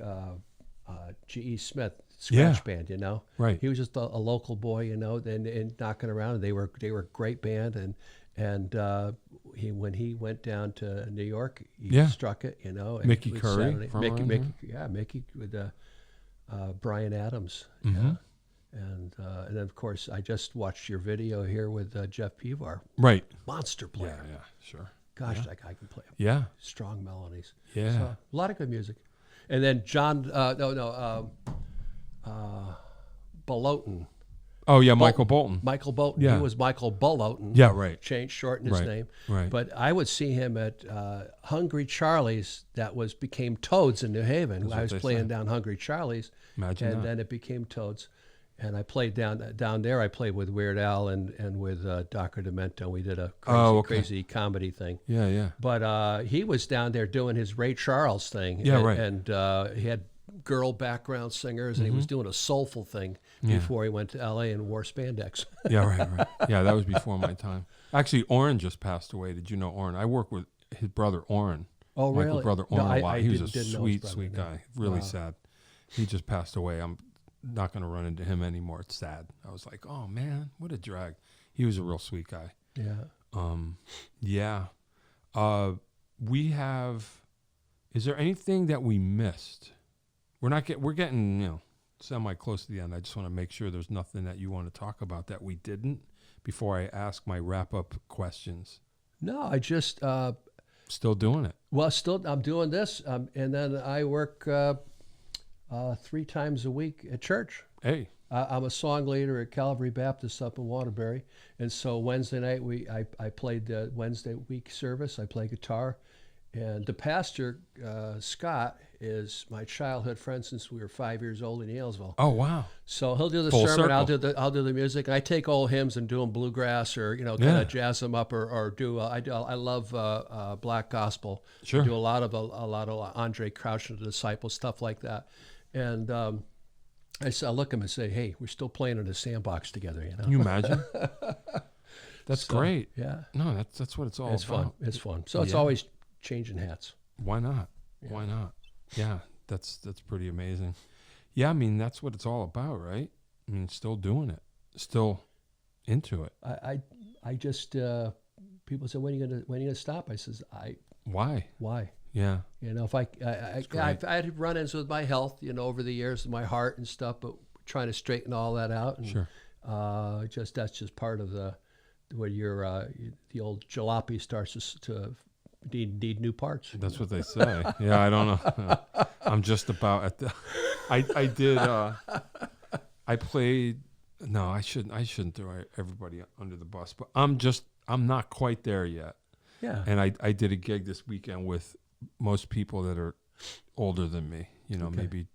G.E. Smith Scratch Band, you know. Right. He was just a local boy, you know, and knocking around. And they were a great band, and when he went down to New York, he struck it, you know. Mickey Curry, Mickey with Brian Adams, mm-hmm. and then of course I just watched your video here with Jeff Pivar, right? Monster player, yeah, sure. Gosh, that guy can play strong melodies. Yeah, so, a lot of good music. And then John, Bolton. Oh yeah, Michael Bolton. Michael Bolton. Yeah. He was Michael Bolton. Yeah, right. Shortened his name. Right. But I would see him at Hungry Charlie's. That became Toads in New Haven. I was playing down Hungry Charlie's. Imagine and that. then it became Toads. And I played down there. I played with Weird Al and with Dr. Demento. We did a crazy comedy thing. Yeah, yeah. But he was down there doing his Ray Charles thing. Yeah, and, right. And he had girl background singers, and he was doing a soulful thing before he went to L.A. and wore spandex. Yeah, right. Yeah, that was before my time. Actually, Orrin just passed away. Did you know Orrin? I work with his brother Orrin. Oh, really? Michael's brother Orrin a lot. He was a didn't know his brother, sweet no. guy. Really sad. He just passed away. I'm not going to run into him anymore. It's sad. I was like, oh man, what a drag. He was a real sweet guy. Yeah. Yeah. We have. Is there anything that we missed? We're getting semi close to the end. I just want to make sure there's nothing that you want to talk about that we didn't before I ask my wrap up questions. No, I just Still doing it. well, I'm doing this, and then I work 3 times a week at church. Hey. I'm a song leader at Calvary Baptist up in Waterbury, and so Wednesday night I played the Wednesday week service. I play guitar, and the pastor Scott is my childhood friend since we were 5 years old in Yalesville. Oh wow. So he'll do the Full sermon. circle. I'll do the music. I take old hymns and do them bluegrass or kind of jazz them up or do. I love black gospel. Sure. I do a lot of Andre Crouch and the Disciples, stuff like that, and. I look at him and say, "Hey, we're still playing in the sandbox together." You know? Can you imagine? That's great. Yeah. No, that's what it's all It's about. fun. It's fun. So it's always changing hats. Why not? Yeah. Why not? Yeah, that's pretty amazing. Yeah, I mean that's what it's all about, right? I mean, still doing it, still into it. I just people say, when are you gonna stop? I says, Why? Yeah. You know, if I had run-ins with my health, over the years, my heart and stuff, but trying to straighten all that out. And, Sure. That's just part of the old jalopy starts to need new parts. That's what they say. Yeah, I don't know. I'm just about at the. I did. I played. No, I shouldn't throw everybody under the bus, but I'm not quite there yet. Yeah. And I did a gig this weekend with most people that are older than me, maybe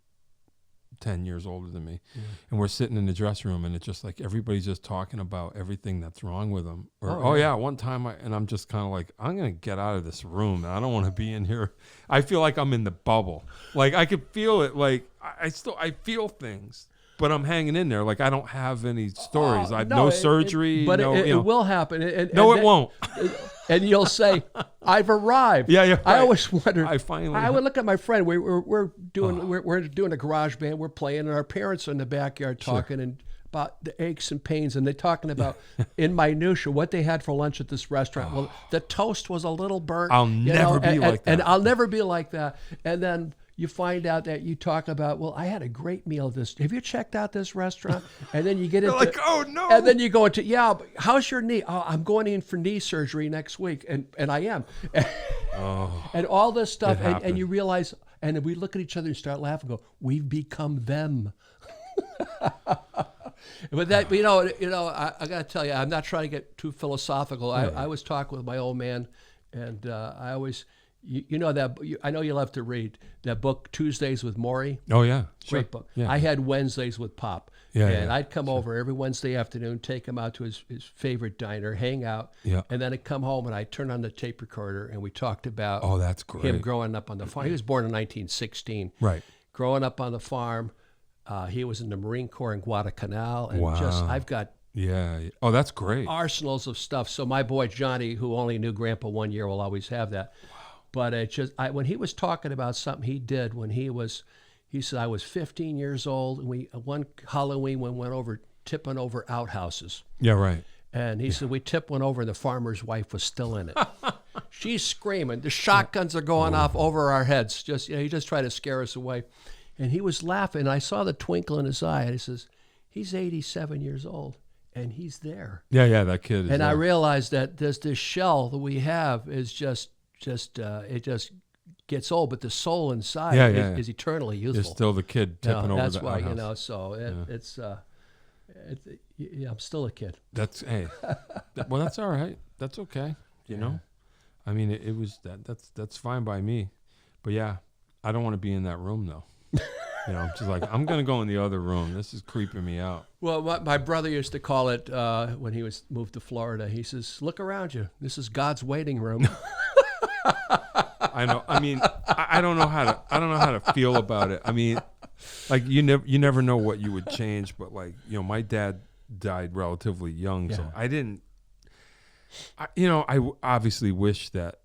10 years older than me. Yeah. And we're sitting in the dressing room and it's just like everybody's just talking about everything that's wrong with them. Or, one time I'm just kind of like, I'm going to get out of this room. I don't want to be in here. I feel like I'm in the bubble. Like I could feel it. Like I feel things. But I'm hanging in there. Like I don't have any stories. I have no surgery. But no, it will happen. It won't. And you'll say, "I've arrived." Yeah, yeah. Right. I always wondered. I would look at my friend. We're doing a garage band. We're playing, and our parents are in the backyard talking and about the aches and pains, and they're talking about in minutia what they had for lunch at this restaurant. Well, the toast was a little burnt. I'll never be like that. And I'll never be like that. And then you find out that you talk about, well, I had a great meal. Have you checked out this restaurant? And then you get into like, oh no. And then you go into, but how's your knee? Oh, I'm going in for knee surgery next week, and I am. And all this stuff, and you realize, and we look at each other and start laughing. And go, we've become them. But that, I got to tell you, I'm not trying to get too philosophical. I was talking with my old man, and I always. I know you love to read that book, Tuesdays with Maury. Oh, yeah. Sure. Great book. Yeah. I had Wednesdays with Pop. Yeah, and I'd come over every Wednesday afternoon, take him out to his favorite diner, hang out. Yeah. And then I'd come home and I'd turn on the tape recorder and we talked about that's great. him growing up on the farm. He was born in 1916. Right. Growing up on the farm. He was in the Marine Corps in Guadalcanal. And I've got Oh, that's great. arsenals of stuff. So my boy Johnny, who only knew Grandpa 1 year, will always have that. Wow. But when he was talking about something he did when he said, I was 15 years old, and one Halloween we went over tipping over outhouses. Yeah, right. And he said, we tipped one over and the farmer's wife was still in it. She's screaming. The shotguns are going off over our heads. He just tried to scare us away. And he was laughing. And I saw the twinkle in his eye. And he says, he's 87 years old and he's there. Yeah, that kid is And there. I realized that this shell that we have is just it just gets old, but the soul inside is eternally youthful. It's still the kid tipping over that's the why, outhouse. so it's Yeah, I'm still a kid. That's well, that's all right. That's okay. You know, I mean, it was that's fine by me. But yeah, I don't want to be in that room though. You know, I'm just like, I'm gonna go in the other room. This is creeping me out. Well, my brother used to call it when he was moved to Florida. He says, "Look around you. This is God's waiting room." I know. I mean, I don't know how to feel about it. I mean, like you never know what you would change. But like, you know, my dad died relatively young, so I didn't. I obviously wish that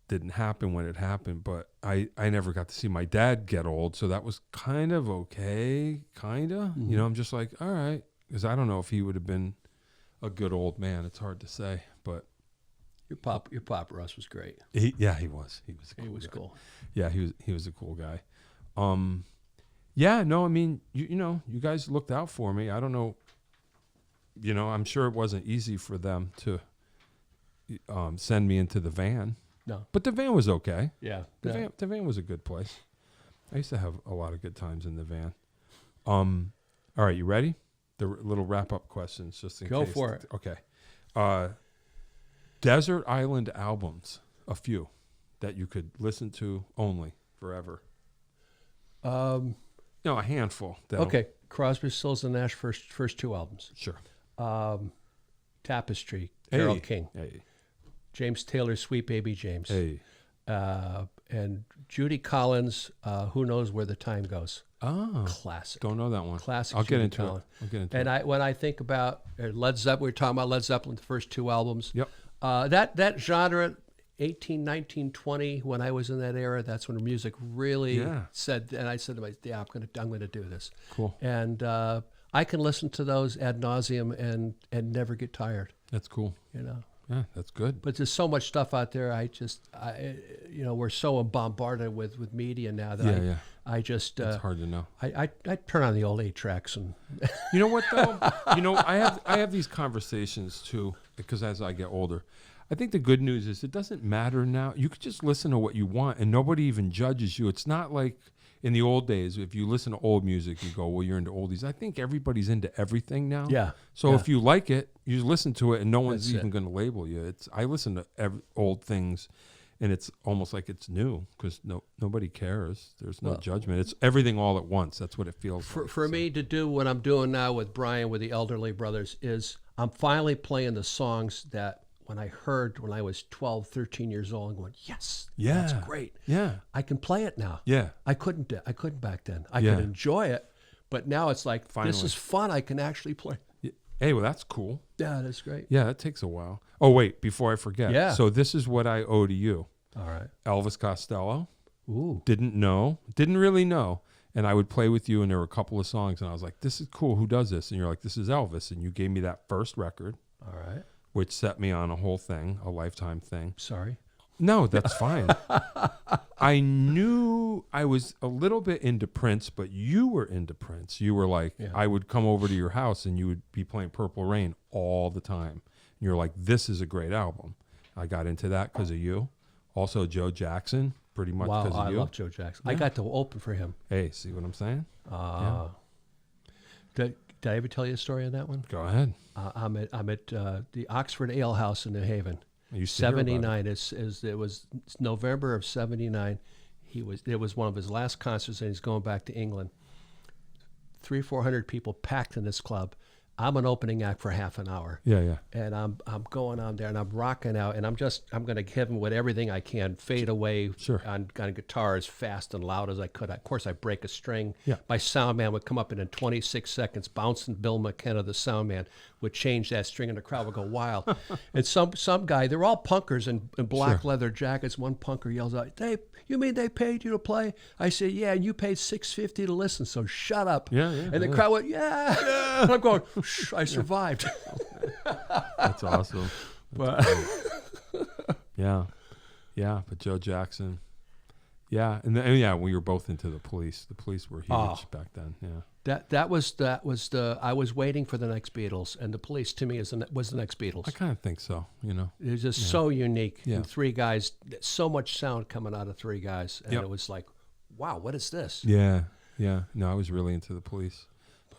didn't happen when it happened, but I never got to see my dad get old, so that was kind of okay, Mm-hmm. You know, I'm just like, all right, because I don't know if he would have been a good old man. It's hard to say, but your pop Russ was great. He was cool. Yeah, he was a cool guy. Yeah, no, I mean, you guys looked out for me. I don't know, you know, I'm sure it wasn't easy for them to send me into the van. No. But the van was okay. Yeah. The van was a good place. I used to have a lot of good times in the van. All right, you ready? The little wrap-up questions just in case. Go for it. Okay. Desert Island albums, a few that you could listen to only forever. No, a handful. Okay. Crosby, Stills, and Nash first two albums. Sure. Tapestry, Carole King. Hey. James Taylor, Sweet Baby James. Hey. And Judy Collins, Who Knows Where the Time Goes. Oh. Classic. Don't know that one. Classic. I'll Judy get into Collins. it. And when I think about Led Zeppelin, we were talking about Led Zeppelin, the first two albums. Yep. That genre, 18, 19, 20, when I was in that era, that's when music really said, and I said to myself, yeah, I'm gonna do this. Cool. And I can listen to those ad nauseum and never get tired. That's cool. You know. Yeah, that's good. But there's so much stuff out there. We're so bombarded with media now that I just it's hard to know. I turn on the old 8 tracks and you know what though? I have these conversations too because as I get older, I think the good news is it doesn't matter now. You could just listen to what you want and nobody even judges you. It's not like in the old days, if you listen to old music, you go, well, you're into oldies. I think everybody's into everything now. Yeah. So if you like it, you just listen to it, and no one's even going to label you. I listen to old things, and it's almost like it's new because nobody cares. There's no judgment. It's everything all at once. That's what it feels like. For me to do what I'm doing now with Brian, with the Elderly Brothers, is I'm finally playing the songs that when I heard when I was 12, 13 years old, and going, yes, that's great. Yeah, I can play it now. Yeah, I couldn't back then. I could enjoy it, but now it's like this is fun. I can actually play. Hey, well, that's cool. Yeah, that's great. Yeah, that takes a while. Oh wait, before I forget. Yeah. So this is what I owe to you. All right. Elvis Costello. Ooh. Didn't really know. And I would play with you, and there were a couple of songs, and I was like, this is cool. Who does this? And you're like, this is Elvis. And you gave me that first record. All right. Which set me on a whole thing, a lifetime thing. Sorry. No, that's fine. I knew I was a little bit into Prince, but you were into Prince. You were like, I would come over to your house, and you would be playing Purple Rain all the time. And you're like, this is a great album. I got into that because of you. Also, Joe Jackson, pretty much because of you. I love Joe Jackson. Yeah. I got to open for him. Hey, see what I'm saying? Did I ever tell you a story on that one? Go ahead. I'm at the Oxford Ale House in New Haven. 79. It was November of 79. It was one of his last concerts, and he's going back to England. 300-400 people packed in this club. I'm an opening act for half an hour. Yeah. And I'm going on there and I'm rocking out, and I'm going to give him with everything I can, fade away on guitar as fast and loud as I could. Of course, I break a string. Yeah. My sound man would come up in 26 seconds. Bouncing Bill McKenna, the sound man, would change that string, and the crowd would go wild. And some guy, they're all punkers in black leather jackets. One punker yells out, "You mean they paid you to play?" I said, "Yeah, and you paid $6.50 to listen, so shut up." Yeah. And the crowd went, "Yeah." And I'm going, I survived. That's awesome. But yeah. But Joe Jackson, and we were both into the Police. The Police were huge back then. Yeah. That was the I was waiting for the next Beatles, and the Police to me was the next Beatles. I kind of think so. You know, it was just so unique. Yeah. And 3 guys, so much sound coming out of 3 guys, and it was like, wow, what is this? Yeah. No, I was really into the Police.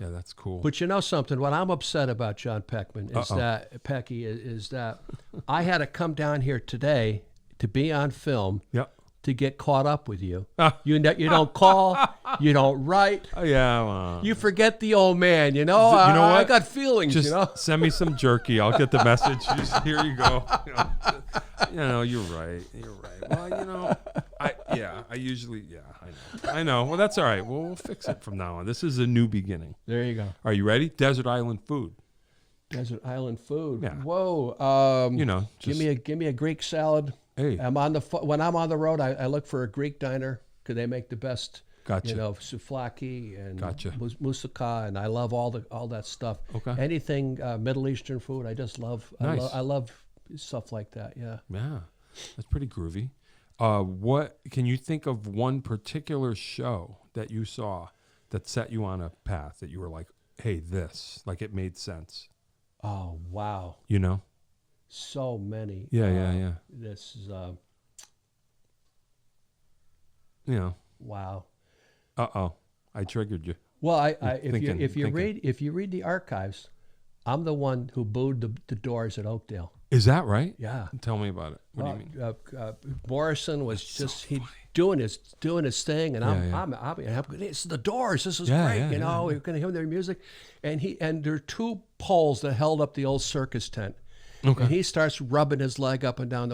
Yeah, that's cool. But you know something? What I'm upset about, Jon Peckman, is that Pecky is that I had to come down here today to be on film. Yep. To get caught up with you. You don't call, you don't write. Yeah, well, you forget the old man, you know. You know what? I got feelings, just you know. send me some jerky. I'll get the message. Here you go. You know, you're right. You're right. Well, you know, I usually, I know. Well, that's all right. We'll fix it from now on. This is a new beginning. There you go. Are you ready? Desert island food. Desert island food. Yeah. Whoa. You know, give me a Greek salad. Hey. When I'm on the road, I look for a Greek diner because they make the best. Gotcha. You know, souvlaki and Gotcha. moussaka, and I love all that stuff. Okay. Anything Middle Eastern food, I just love. Nice. I love stuff like that. Yeah. Yeah, that's pretty groovy. What can you think of one particular show that you saw that set you on a path that you were like, hey, this, like it made sense? Oh wow. You know. So many. Yeah. This is you know. wow. I triggered you. Well, if you read the archives, I'm the one who booed the Doors at Oakdale. Is that right? Yeah. Tell me about it. What do you mean? Morrison was just doing his thing, and I'm it's the Doors. This is great. You know, we're going to hear their music, and there are two poles that held up the old circus tent. Okay. And he starts rubbing his leg up and down.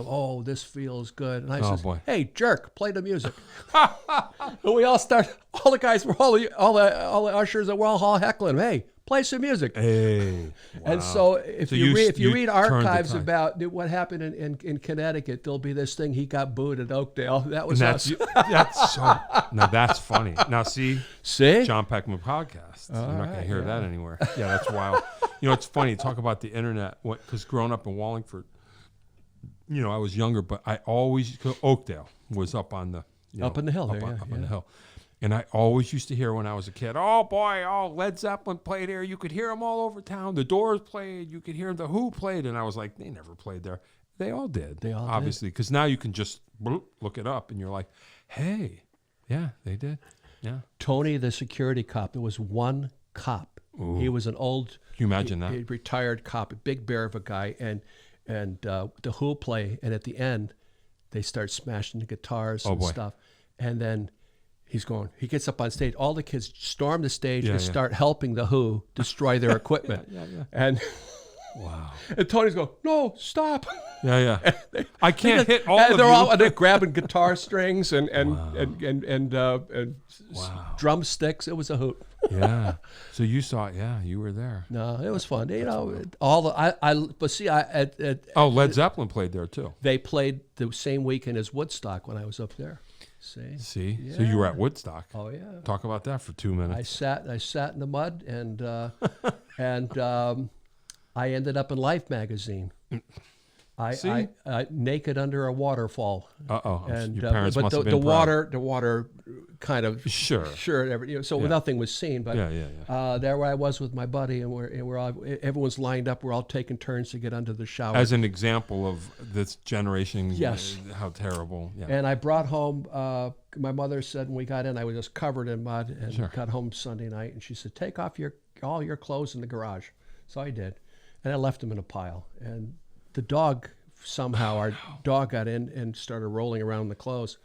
This feels good. And I says, boy. Hey, jerk, play the music. And we all start. All the guys were all the ushers that were all heckling. Hey, play some music. Hey. Wow. And so if you read archives about what happened in Connecticut, there'll be this thing. He got booed at Oakdale. That was us. Now that's funny. Now see, Jon Peckman podcast. You're not going to hear that anywhere. Yeah, that's wild. You know, it's funny. Talk about the internet. Because growing up in Wallingford, you know, I was younger, but I always Oakdale was up on the up in the hill. Up on the hill. And I always used to hear when I was a kid, oh boy, Led Zeppelin played here. You could hear them all over town. The Doors played. You could hear the Who played. And I was like, they never played there. They all did. They all obviously, because now you can just look it up and you're like, hey, yeah, they did. Yeah. Tony, the security cop. There was one cop. Ooh. He was an old. Can you imagine that? A retired cop, a big bear of a guy, and the Who play, and at the end, they start smashing the guitars and stuff, and then. He gets up on stage. All the kids storm the stage and start helping the Who destroy their equipment. And wow. And Tony's going, no, stop. Yeah. I can't hit all of you. They're grabbing guitar strings and drumsticks. It was a hoot. Yeah. So you saw it. Yeah, you were there. No, it was fun. You know, Led Zeppelin played there too. They played the same weekend as Woodstock when I was up there. See? Yeah. So you were at Woodstock. Oh yeah. Talk about that for 2 minutes. I sat in the mud and I ended up in Life magazine. I naked under a waterfall. And your parents must have been proud. The water kind of sure. So nothing was seen. But there I was with my buddy, and we're all, everyone's lined up. We're all taking turns to get under the shower. As an example of this generation, yes, how terrible. Yeah. And I brought home. My mother said when we got in, I was just covered in mud, and got home Sunday night, and she said, "Take off all your clothes in the garage." So I did, and I left them in a pile. And the dog, somehow, our dog got in and started rolling around the clothes.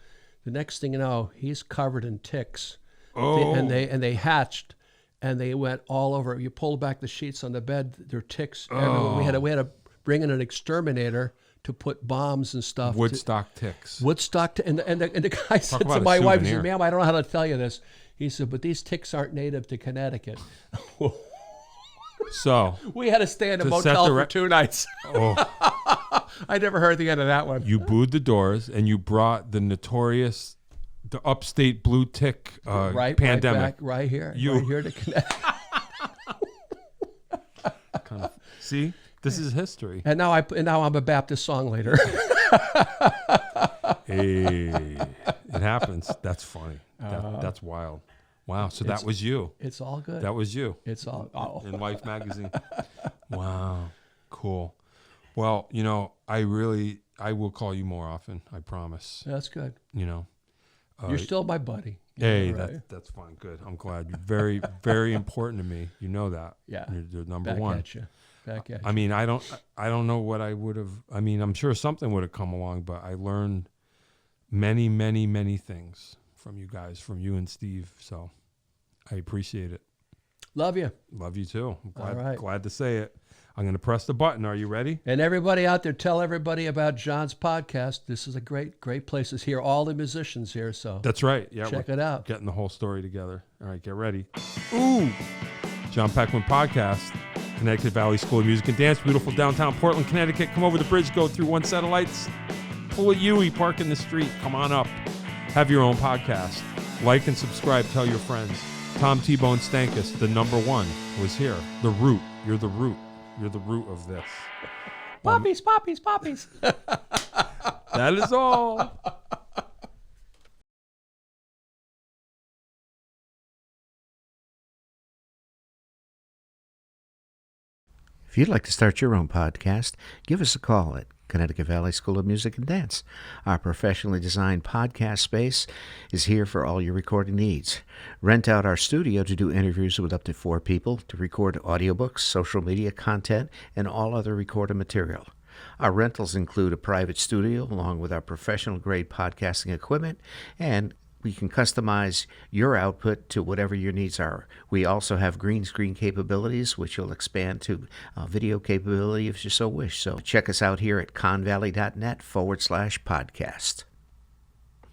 The next thing you know, he's covered in ticks. Oh. And they hatched, and they went all over. You pull back the sheets on the bed, there are ticks everywhere. We had to bring in an exterminator to put bombs and stuff. Ticks. And the guy said to my wife, he said, "Ma'am, I don't know how to tell you this." He said, "But these ticks aren't native to Connecticut." So we had to stay in a motel for 2 nights. I never heard the end of that one. You booed the Doors, and you brought the notorious, the upstate blue tick pandemic. Right here to Connecticut. See, this is history. And now I'm a Baptist songwriter. Hey, it happens. That's funny. That's wild. Wow, so that was you. It's all good. That was you. It's all in Life magazine. Wow, cool. Well, you know, I will call you more often. I promise. That's good. You know, you're still my buddy. Hey, Right. that's fine. Good. I'm glad. You're very, very important to me. You know that. Yeah. You're number Back one. at you. Back at I you. mean, I don't know what I would have. I mean, I'm sure something would have come along, but I learned many, many, many things from you guys, from you and Steve. So I appreciate it. Love you. Love you too. I'm glad, All right. glad to say it. I'm going to press the button. Are you ready? And everybody out there, tell everybody about Jon's podcast. This is a great place to hear all the musicians here. So That's right. Yeah, check we're it out. Getting the whole story together. All right, get ready. Ooh, Jon Peckman podcast, Connecticut Valley School of Music and Dance, beautiful downtown Portland, Connecticut. Come over the bridge, go through one set of lights, pull a Yui, park in the street. Come on up. Have your own podcast. Like and subscribe. Tell your friends. Tom T-Bone Stankus, the number one, was here. The root. You're the root. You're the root of this. Poppies, poppies, poppies. That is all. If you'd like to start your own podcast, give us a call at Connecticut Valley School of Music and Dance. Our professionally designed podcast space is here for all your recording needs. Rent out our studio to do interviews with up to 4 people, to record audiobooks, social media content, and all other recorded material. Our rentals include a private studio along with our professional-grade podcasting equipment, and we can customize your output to whatever your needs are. We also have green screen capabilities, which will expand to video capability if you so wish. So check us out here at convalley.net/podcast.